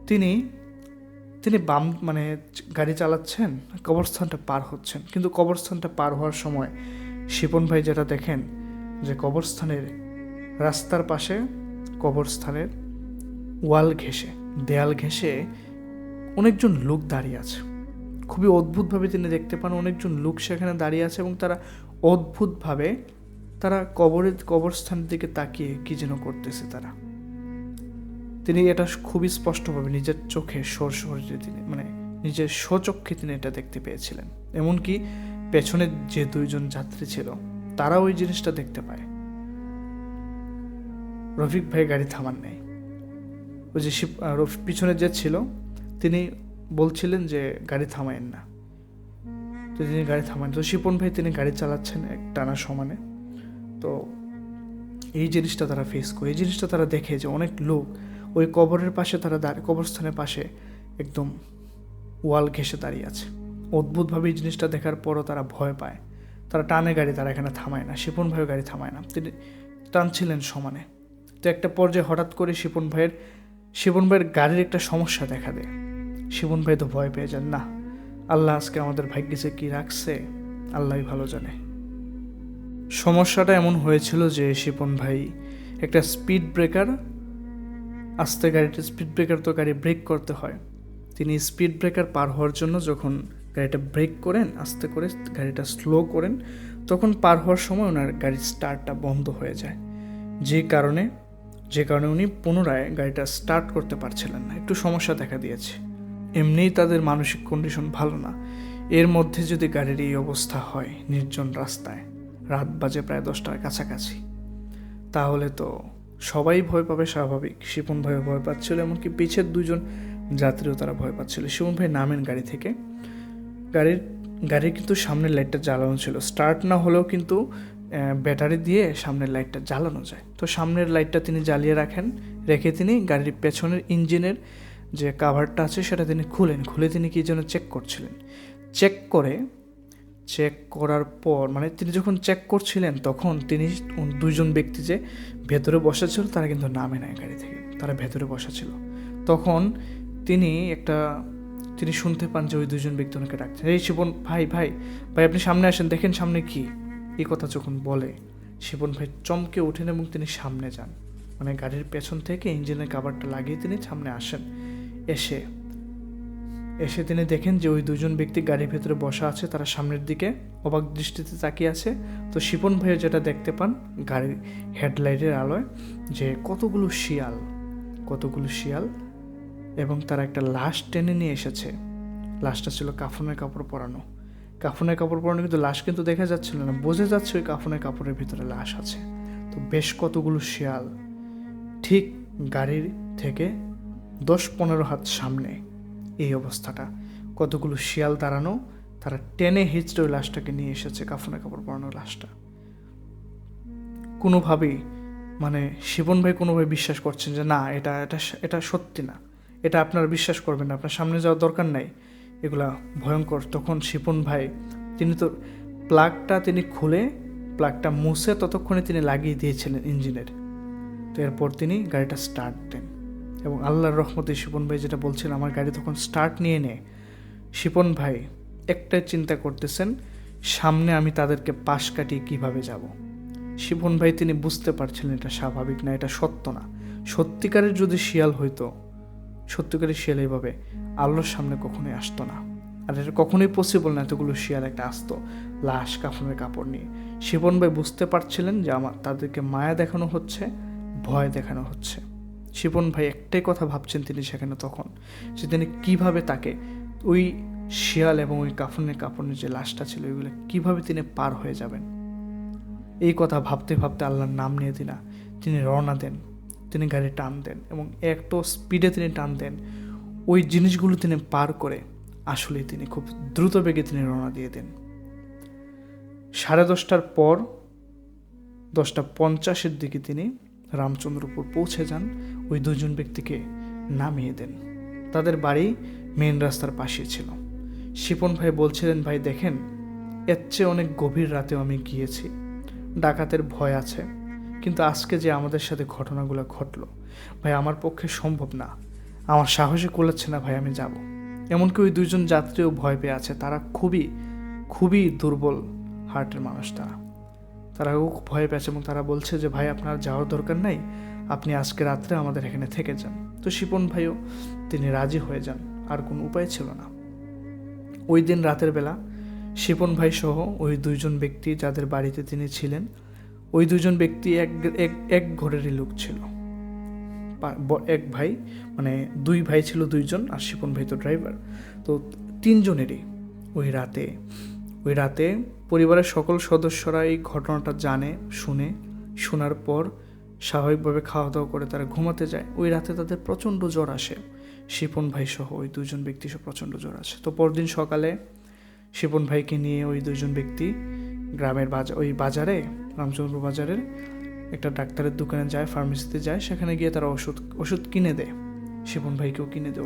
তিনি বাম মানে গাড়ি চালাচ্ছেন, কবরস্থানটা পার হচ্ছেন, কিন্তু কবরস্থানটা পার হওয়ার সময় শিপন ভাই যেটা দেখেন যে কবরস্থানের রাস্তার পাশে, কবরস্থানের দেয়াল ঘেঁষে অনেকজন লোক দাঁড়িয়ে আছে। খুবই অদ্ভুতভাবে তিনি দেখতে পান অনেকজন লোক সেখানে দাঁড়িয়ে আছে এবং তারা অদ্ভুতভাবে তারা কবরস্থানের দিকে তাকিয়ে কি যেন করতেছে। তিনি এটা খুবই স্পষ্টভাবে নিজের চোখে শরীরে তিনি নিজের স্বচক্ষে তিনি এটা দেখতে পেয়েছিলেন। এমনকি পেছনে যে দুইজন যাত্রী ছিল তারা ওই জিনিসটা দেখতে পায়। রফিক ভাই গাড়ি থামান নাই। ওই যে পিছনে যে ছিল তিনি বলছিলেন যে গাড়ি থামায়েন না, তো তিনি গাড়ি থামান। তো শিপন ভাই তিনি গাড়ি চালাচ্ছেন এক টানা সমানে। তো এই জিনিসটা তারা ফেস করে, এই জিনিসটা তারা দেখে যে অনেক লোক ওই কবরের পাশে কবরস্থানের পাশে একদম ওয়াল ঘেঁষে দাঁড়িয়ে আছে। অদ্ভুতভাবে এই জিনিসটা দেখার পরও তারা ভয় পায়, তারা টানে গাড়ি, তারা এখানে থামায় না। শিপন ভাইও গাড়ি থামায় না, তিনি টানছিলেন সমানে। তো একটা পর্যায়ে হঠাৎ করে শিপন ভাইয়ের গাড়ির একটা সমস্যা দেখা দেয়। শিপন ভাই তো ভয় পেয়ে যান, না আল্লাহ আজকে আমাদের ভাগ্যে কি রাখছে আল্লাহই ভালো জানে। সমস্যাটা এমন হয়েছিল যে শিপন ভাই একটা স্পিড ব্রেকার, আস্তে গাড়িটা স্পিড ব্রেকার, তো গাড়ি ব্রেক করতে হয়। তিনি স্পিড ব্রেকার পার হওয়ার জন্য যখন গাড়িটা ব্রেক করেন, আস্তে করে গাড়িটা স্লো করেন, তখন পার হওয়ার সময় ওনার গাড়ির স্টার্টটা বন্ধ হয়ে যায়, যে কারণে উনি পুনরায় গাড়িটা স্টার্ট করতে পারছিলেন না। একটু সমস্যা দেখা দিয়েছে। এমনিই তাদের মানসিক কন্ডিশন ভালো না, এর মধ্যে যদি গাড়ির এই অবস্থা হয় নির্জন রাস্তায়, রাত বাজে প্রায় 10টার কাছাকাছি, তাহলে তো সবাই ভয় পাবে স্বাভাবিক। শিপন ভাইও ভয় পাচ্ছিল, এমনকি পিছের দুজন যাত্রীও তারা ভয় পাচ্ছিল। শিপন ভাই নামেন গাড়ি থেকে। গাড়ির কিন্তু সামনের লাইটটা জ্বালানো ছিল, স্টার্ট না হলেও কিন্তু ব্যাটারি দিয়ে সামনের লাইটটা জ্বালানো যায়। তো সামনের লাইটটা তিনি জ্বালিয়ে রেখে তিনি গাড়ির পেছনের ইঞ্জিনের যে কাভারটা আছে সেটা তিনি খুলে তিনি কি যেন চেক করছিলেন। চেক করার পর তিনি যখন চেক করছিলেন তখন তিনি দুইজন ব্যক্তি যে ভেতরে বসা ছিল তারা কিন্তু নামে নাই গাড়ি থেকে, তারা ভেতরে বসা ছিল। তখন তিনি শুনতে পান যে ওই দুজন ব্যক্তি ওনাকে ডাকছেন, এই শিপন ভাই আপনি সামনে আসেন, দেখেন সামনে কি। এই কথা যখন বলে শিপন ভাই চমকে ওঠেন এবং তিনি সামনে যান, গাড়ির পেছন থেকে ইঞ্জিনের কাভারটা লাগিয়ে তিনি সামনে আসেন। এসে তিনি দেখেন যে ওই দুজন ব্যক্তি গাড়ির ভেতরে বসা আছে, তারা সামনের দিকে অবাক দৃষ্টিতে তাকিয়ে আছে। তো শিপন ভাইও যেটা দেখতে পান গাড়ির হেডলাইটের আলোয় যে কতগুলো শিয়াল এবং তারা একটা লাশ টেনে নিয়ে এসেছে। লাশটা ছিল কাফনের কাপড় পরানো, কিন্তু লাশ কিন্তু দেখা যাচ্ছিল না, বোঝা যাচ্ছে ওই কাফনের কাপড়ের ভিতরে লাশ আছে। তো বেশ কতগুলো শিয়াল ঠিক গাড়ির থেকে 10-15 হাত সামনে, এই অবস্থাটা, কতগুলো শিয়াল দাঁড়ানো, তারা টেনে হিচড়ে ওই লাশটাকে নিয়ে এসেছে, কাফনের কাপড় পরানো লাশটা। কোনোভাবেই শিপন ভাই কোনোভাবে বিশ্বাস করছেন যে না, এটা সত্যি না, এটা আপনারা বিশ্বাস করবেন না, আপনার সামনে যাওয়ার দরকার নাই, এগুলা ভয়ঙ্কর। তখন শিপন ভাই তিনি তো প্লাগটা মুছে ততক্ষণে তিনি লাগিয়ে দিয়েছিলেন ইঞ্জিনের। তো এরপর তিনি গাড়িটা স্টার্ট দেন এবং আল্লাহর রহমতে শিপন ভাই যেটা বলছেন, আমার গাড়ি তখন স্টার্ট নিয়ে নেয়। শিপন ভাই একটাই চিন্তা করতেছেন, সামনে আমি তাদেরকে পাশ কাটিয়ে কিভাবে যাব। শিপন ভাই তিনি বুঝতে পারছিলেন এটা স্বাভাবিক না, এটা সত্য না। সত্যিকারের যদি শিয়াল হইতো, সত্যিকারের শিয়াল এইভাবে আল্লাহর সামনে কখনোই আসতো না। আর এটা কখনোই পসিবল না, এতগুলো শিয়াল একটা আসতো লাশ কাফনের কাপড় নিয়ে। শিপন ভাই বুঝতে পারছিলেন যে তাদেরকে মায়া দেখানো হচ্ছে, ভয় দেখানো হচ্ছে। শিপন ভাই একটাই কথা ভাবছেন তিনি সেখানে তখন, যে তিনি কীভাবে তাকে ওই শিয়াল এবং ওই কাফনের কাপড়ের যে লাশটা ছিল ওইগুলো কীভাবে তিনি পার হয়ে যাবেন। এই কথা ভাবতে ভাবতে আল্লাহর নাম নিয়ে তিনি রওনা দেন, তিনি গাড়ি টান দেন এবং একটু স্পিডে তিনি টান দেন। ওই জিনিসগুলো তিনি পার করে আসলে তিনি খুব দ্রুত বেগে তিনি রওনা দিয়ে দেন। 10:30টার পর 10:50 দিকে তিনি রামচন্দ্রপুর পৌঁছে যান। ওই দুজন ব্যক্তিকে নামিয়ে দেন। তাদের বাড়ি মেন রাস্তার পাশে ছিল। শিপন ভাই বলছিলেন, ভাই দেখেন, এর চেয়ে অনেক গভীর রাতেও আমি গিয়েছি, ডাকাতের ভয় আছে, কিন্তু আজকে যে আমাদের সাথে ঘটনাগুলো ঘটলো ভাই, আমার পক্ষে সম্ভব না, আমার সাহসে কুলাচ্ছে না ভাই, আমি যাব। এমনকি ওই দুইজন যাত্রীও ভয় পেয়ে আছে, তারা খুবই খুবই দুর্বল হার্টের মানুষ, তারাও ভয় পেয়েছে এবং তারা বলছে যে ভাই আপনার যাওয়ার দরকার নাই, আপনি আজকে রাত্রে আমাদের এখানে থেকে যান। তো শিপন ভাইও তিনি রাজি হয়ে যান, আর কোনো উপায় ছিল না। ওই দিন রাতের বেলা শিপন ভাই সহ ওই দুইজন ব্যক্তি যাদের বাড়িতে তিনি ছিলেন, ওই দুজন ব্যক্তি এক ঘরেরই লোক ছিল। এক ভাই, মানে দুই ভাই ছিল দুইজন, আর শিপন ভাই তো ড্রাইভার। তো তিনজনেরই ওই রাতে পরিবারের সকল সদস্যরা এই ঘটনাটা শোনার পর স্বাভাবিকভাবে খাওয়া দাওয়া করে তারা ঘুমাতে যায়। ওই রাতে তাদের প্রচণ্ড জ্বর আসে, শিপন ভাই সহ ওই দুজন ব্যক্তি সহ প্রচণ্ড জ্বর আসে। তো পরদিন সকালে শিপন ভাইকে নিয়ে ওই দুজন ব্যক্তি গ্রামের বাজারে, রামচন্দ্র বাজারের একটা ডাক্তারের দোকানে যায়, ফার্মেসিতে যায়। সেখানে গিয়ে তারা ওষুধ কিনে দেয়, শিপন ভাইকেও কিনে দেয়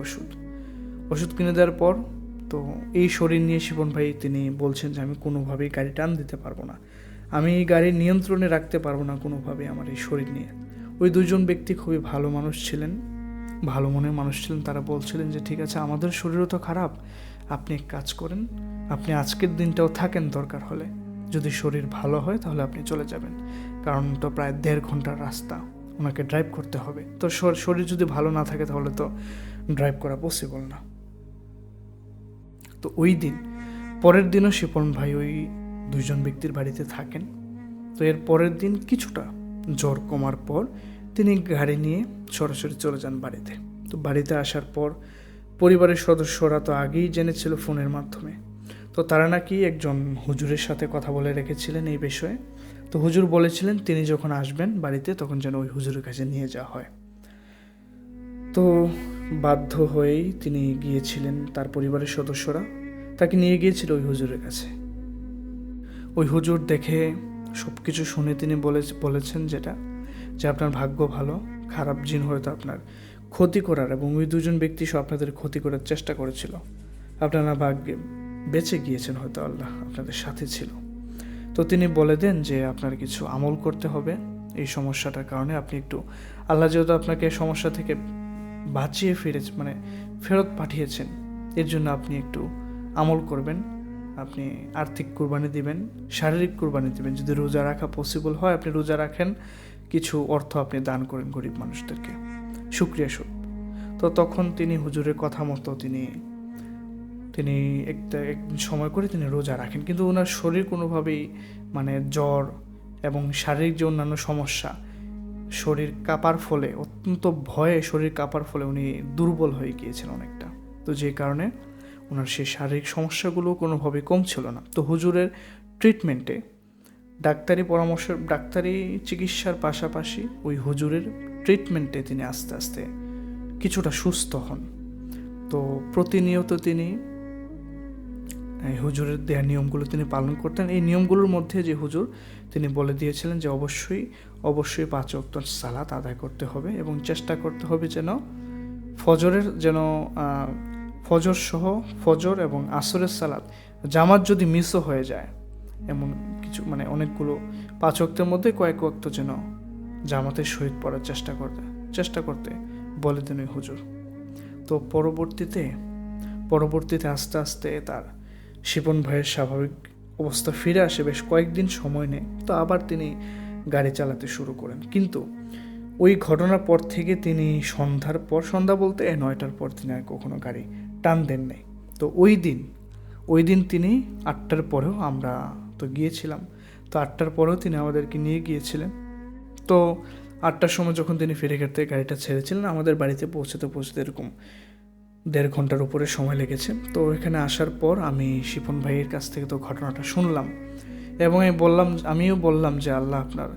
ওষুধ কিনে দেওয়ার পর, তো এই শরীর নিয়ে শিপন ভাই তিনি বলছেন যে আমি কোনোভাবেই গাড়ি টান দিতে পারবো না, আমি এই গাড়ির নিয়ন্ত্রণে রাখতে পারবো না কোনোভাবেই আমার এই শরীর নিয়ে। ওই দুজন ব্যক্তি খুবই ভালো মনের মানুষ ছিলেন। তারা বলছিলেন যে ঠিক আছে, আমাদের শরীরও তো খারাপ, আপনি এক কাজ করেন, আপনি আজকের দিনটাও থাকেন, দরকার হলে যদি শরীর ভালো হয় তাহলে আপনি চলে যাবেন, কারণ তো প্রায় 1.5 ঘন্টার রাস্তা ওনাকে ড্রাইভ করতে হবে। তো শরীর যদি ভালো না থাকে তাহলে তো ড্রাইভ করা পসিবল না। তো ওই দিন পরের দিনও শিপন ভাই ওই দুইজন ব্যক্তির বাড়িতে থাকেন। তো এর পরের দিন কিছুটা জ্বর কমার পর তিনি গাড়ি নিয়ে সরাসরি চলে যান বাড়িতে। তো বাড়িতে আসার পর পরিবারের সদস্যরা তো আগেই জেনেছিল ফোনের মাধ্যমে, তো তারা নাকি একজন হুজুরের সাথে কথা বলে রেখেছিলেন এই বিষয়ে। তো হুজুর বলেছিলেন তিনি যখন আসবেন বাড়িতে তখন যেন ওই হুজুরের কাছে নিয়ে যাওয়া হয়। তো বাধ্য হয়েই তিনি গিয়েছিলেন, তার পরিবারের সদস্যরা তাকে নিয়ে গিয়েছিল ওই হুজুরের কাছে। ওই হুজুর দেখে সব কিছু শুনে তিনি বলেছেন যে আপনার ভাগ্য ভালো, খারাপ জিন হয়তো আপনার ক্ষতি করার, এবং ওই দুজন ব্যক্তি সব আপনাদের ক্ষতি করার চেষ্টা করেছিল, আপনারা ভাগ্যে বেঁচে গিয়েছেন, হয়তো আল্লাহ আপনাদের সাথে ছিল। তো তিনি বলে দেন যে আপনার কিছু আমল করতে হবে এই সমস্যাটার কারণে, আপনি একটু, আল্লাহ যেহেতু আপনাকে সমস্যা থেকে বাঁচিয়ে ফেরত পাঠিয়েছেন, এর জন্য আপনি একটু আমল করবেন, আপনি আর্থিক কুরবানি দিবেন, শারীরিক কুরবানি দিবেন, যদি রোজা রাখা পসিবল হয় আপনি রোজা রাখেন, কিছু অর্থ আপনি দান করেন গরিব মানুষদেরকে শুকরিয়া স্বরূপ। তো তখন তিনি হুজুরের কথা মতো তিনি একদিন সময় করে তিনি রোজা রাখেন, কিন্তু ওনার শরীর কোনোভাবেই জ্বর এবং শারীরিক যে অন্যান্য সমস্যা, শরীর কাঁপার ফলে, অত্যন্ত ভয়ে শরীর কাঁপার ফলে উনি দুর্বল হয়ে গিয়েছেন অনেকটা। তো যে কারণে ওনার সেই শারীরিক সমস্যাগুলো কোনোভাবেই কম ছিল না। তো হুজুরের ট্রিটমেন্টে, ডাক্তারি চিকিৎসার পাশাপাশি ওই হুজুরের ট্রিটমেন্টে তিনি আস্তে আস্তে কিছুটা সুস্থ হন। তো প্রতিনিয়ত তিনি হুজুরের দেওয়া নিয়মগুলো তিনি পালন করতেন। এই নিয়মগুলোর মধ্যে যে হুজুর তিনি বলে দিয়েছিলেন যে অবশ্যই 5 ওয়াক্ত সালাত আদায় করতে হবে, এবং চেষ্টা করতে হবে যেন ফজর এবং আসরের সালাত জামাত যদি মিসও হয়ে যায়, এমন কিছু অনেকগুলো 5 ওয়াক্তের মধ্যে কয়েক ওয়াক্ত যেন জামাতের সহিত পড়ার চেষ্টা করতে বলে দেন ওই হুজুর। তো পরবর্তীতে আস্তে আস্তে তার শিপন ভাইয়ের স্বাভাবিক অবস্থা ফিরে আসে। বেশ কয়েকদিন সময় নেয়, তো আবার তিনি গাড়ি চালাতে শুরু করেন। কিন্তু ওই ঘটনার পর থেকে তিনি সন্ধ্যা বলতে 9টার পর তিনি আর কখনো গাড়ি টান দেন নাই। তো ওই দিন তিনি 8টার পরেও, আমরা তো গিয়েছিলাম, তো 8টার পরেও তিনি আমাদেরকে নিয়ে গিয়েছিলেন। তো 8টার সময় যখন তিনি ফেরিঘাট থেকে গাড়িটা ছেড়েছিলেন, আমাদের বাড়িতে পৌঁছতে এরকম 1.5 ঘন্টার উপরে সময় লেগেছে। তো এখানে আসার পর আমি শিপন ভাইয়ের কাছ থেকে তো ঘটনাটা শুনলাম, এবং আমিও বললাম যে আল্লাহ আপনার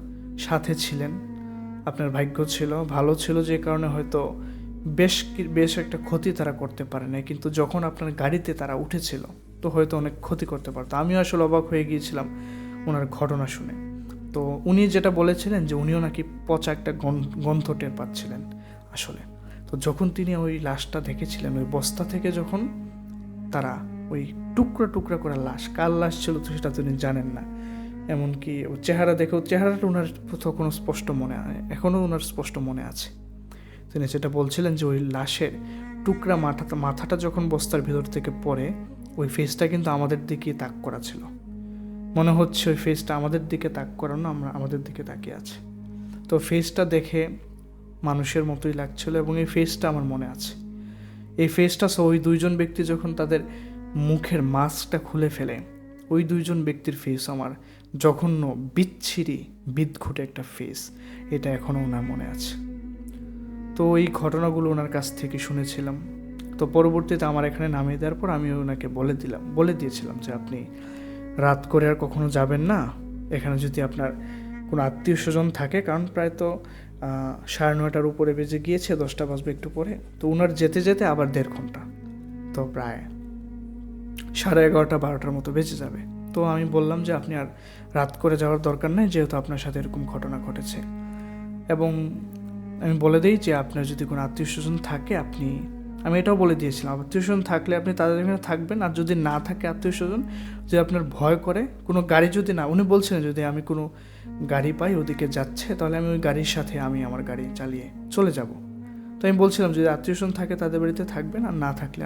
সাথে ছিলেন, আপনার ভাগ্য ছিল, ভালো ছিল, যে কারণে হয়তো বেশ একটা ক্ষতি তারা করতে পারে না, কিন্তু যখন আপনার গাড়িতে তারা উঠেছিল তো হয়তো অনেক ক্ষতি করতে পারতো। আমিও আসলে অবাক হয়ে গিয়েছিলাম ওনার ঘটনা শুনে। তো উনি যেটা বলেছিলেন যে উনিও নাকি পচা একটা গন্ধ টের পাচ্ছিলেন আসলে। তো তো যখন তিনি ওই লাশটা দেখেছিলেন, ওই বস্তা থেকে যখন তারা ওই টুকরা টুকরা করা লাশ, কার লাশ ছিল তো সেটা তিনি জানেন না, এমনকি ও চেহারা দেখেও, চেহারাটা ওনার তখনও স্পষ্ট মনে হয়, এখনও ওনার স্পষ্ট মনে আছে। তিনি যেটা বলছিলেন যে ওই লাশের টুকরা মাথাটা যখন বস্তার ভিতর থেকে পড়ে, ওই ফেসটা কিন্তু আমাদের দিকেই তাক করা ছিল, মনে হচ্ছে ওই ফেসটা আমাদের দিকে তাক করানো, আমরা আমাদের দিকে তাকিয়ে আছে। তো ফেসটা দেখে মানুষের মতোই লাগছিল এবং এই ফেসটা আমার মনে আছে। এই ফেসটা ওই দুইজন ব্যক্তি যখন তাদের মুখের মাস্কটা খুলে ফেলে, ওই দুইজন ব্যক্তির ফেস আমার জঘন্য, বিচ্ছিরি, বিদঘুটে একটা ফেস, এটা এখনও ওনার মনে আছে। তো এই ঘটনাগুলো ওনার কাছ থেকে শুনেছিলাম। তো পরবর্তীতে আমার এখানে নামিয়ে দেওয়ার পর আমি ওনাকে বলে দিয়েছিলাম যে আপনি রাত করে আর কখনো যাবেন না এখানে, যদি আপনার কোনো আত্মীয় স্বজন থাকে, কারণ প্রায় তো 9:30 উপরে বেজে গিয়েছে, 10টা বাজবে একটু পরে। তো ওনার যেতে যেতে আবার 1.5 ঘন্টা, তো প্রায় 11:30 12টার মতো বেজে যাবে। তো আমি বললাম যে আপনি আর রাত করে যাওয়ার দরকার নেই, যেহেতু আপনার সাথে এরকম ঘটনা ঘটেছে। এবং আমি বলে দিই যে আপনার যদি কোনো আত্মীয় স্বজন থাকে, আমি এটাও বলে দিয়েছিলাম আত্মীয় স্বজন থাকলে আপনি তাদের এখানে থাকবেন, আর যদি না থাকে আত্মীয় স্বজন, যদি আপনার ভয় করে, কোনো গাড়ি যদি না, উনি বলছিলেন যদি আমি কোনো গাড়ি পাই ওদিকে যাচ্ছে, তাহলে আমি ওই গাড়ির সাথে আমি আমার গাড়ি চালিয়ে চলে যাব। তো আমি বলছিলাম যদি আত্মীয় স্বজন থাকে তাদের বাড়িতে থাকবেন, আর না থাকলে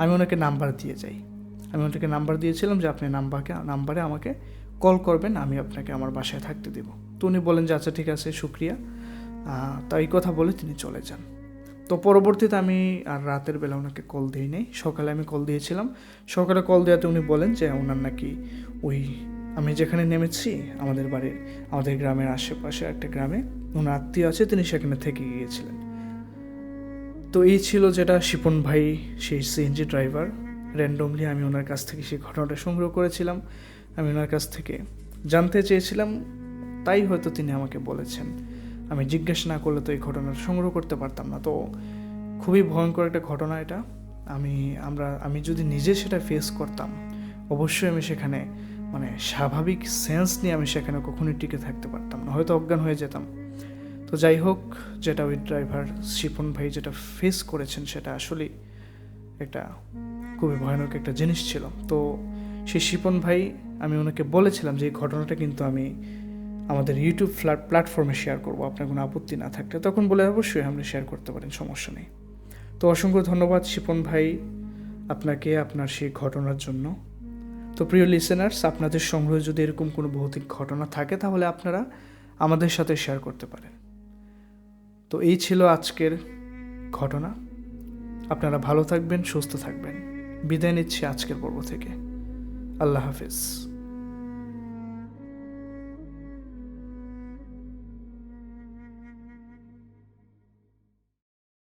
আমি ওনাকে নাম্বার দিয়ে যাই। আমি ওনাকে নাম্বার দিয়েছিলাম যে আপনি নাম্বারে আমাকে কল করবেন, আমি আপনাকে আমার বাসায় থাকতে দেব। তো উনি বলেন যে আচ্ছা ঠিক আছে, শুক্রিয়া। তাই কথা বলে তিনি চলে যান। তো পরবর্তীতে আমি আর রাতের বেলা ওনাকে কল দিই নাই, সকালে আমি কল দিয়েছিলাম। সকালে কল দেওয়াতে উনি বলেন যে ওনার নাকি ওই আমি যেখানে নেমেছি আমাদের গ্রামের আশেপাশে একটা গ্রামে ওনার আত্মীয় আছে, তিনি সেখানে থেকে গিয়েছিলেন। তো এই ছিল যেটা শিপন ভাই, সেই সিএনজি ড্রাইভার। র্যান্ডমলি আমি ওনার কাছ থেকে সেই ঘটনাটা সংগ্রহ করেছিলাম। আমি ওনার কাছ থেকে জানতে চেয়েছিলাম, তাই হয়তো তিনি আমাকে বলেছেন। আমি জিজ্ঞেস না করলে তো এই ঘটনাটা সংগ্রহ করতে পারতাম না। তো খুবই ভয়ঙ্কর একটা ঘটনা এটা। আমি যদি নিজে সেটা ফেস করতাম, অবশ্যই আমি সেখানে স্বাভাবিক সেন্স নিয়ে আমি সেখানে কখনোই টিকে থাকতে পারতাম না, হয়তো অজ্ঞান হয়ে যেতাম। তো যাই হোক, যেটা ওই ড্রাইভার শিপন ভাই যেটা ফেস করেছেন সেটা আসলেই একটা খুবই ভয়ানক একটা জিনিস ছিল। তো সেই শিপন ভাই, আমি ওনাকে বলেছিলাম যে এই ঘটনাটা কিন্তু আমি আমাদের ইউটিউব প্ল্যাটফর্মে শেয়ার করবো, আপনার কোনো আপত্তি না থাকলে। তখন বলে অবশ্যই আপনি শেয়ার করতে পারেন, সমস্যা নেই। তো অসংখ্য ধন্যবাদ শিপন ভাই আপনাকে, আপনার সেই ঘটনার জন্য। তো প্রিয় লিসেনার্স, আপনাদের সংগ্রহে যদি এরকম কোনো ভৌতিক ঘটনা থাকে তাহলে আপনারা আমাদের সাথে শেয়ার করতে পারেন। তো এই ছিল আজকের ঘটনা। আপনারা ভালো থাকবেন, সুস্থ থাকবেন। বিদায় নিচ্ছি আজকের পর্ব থেকে। আল্লাহ হাফেজ।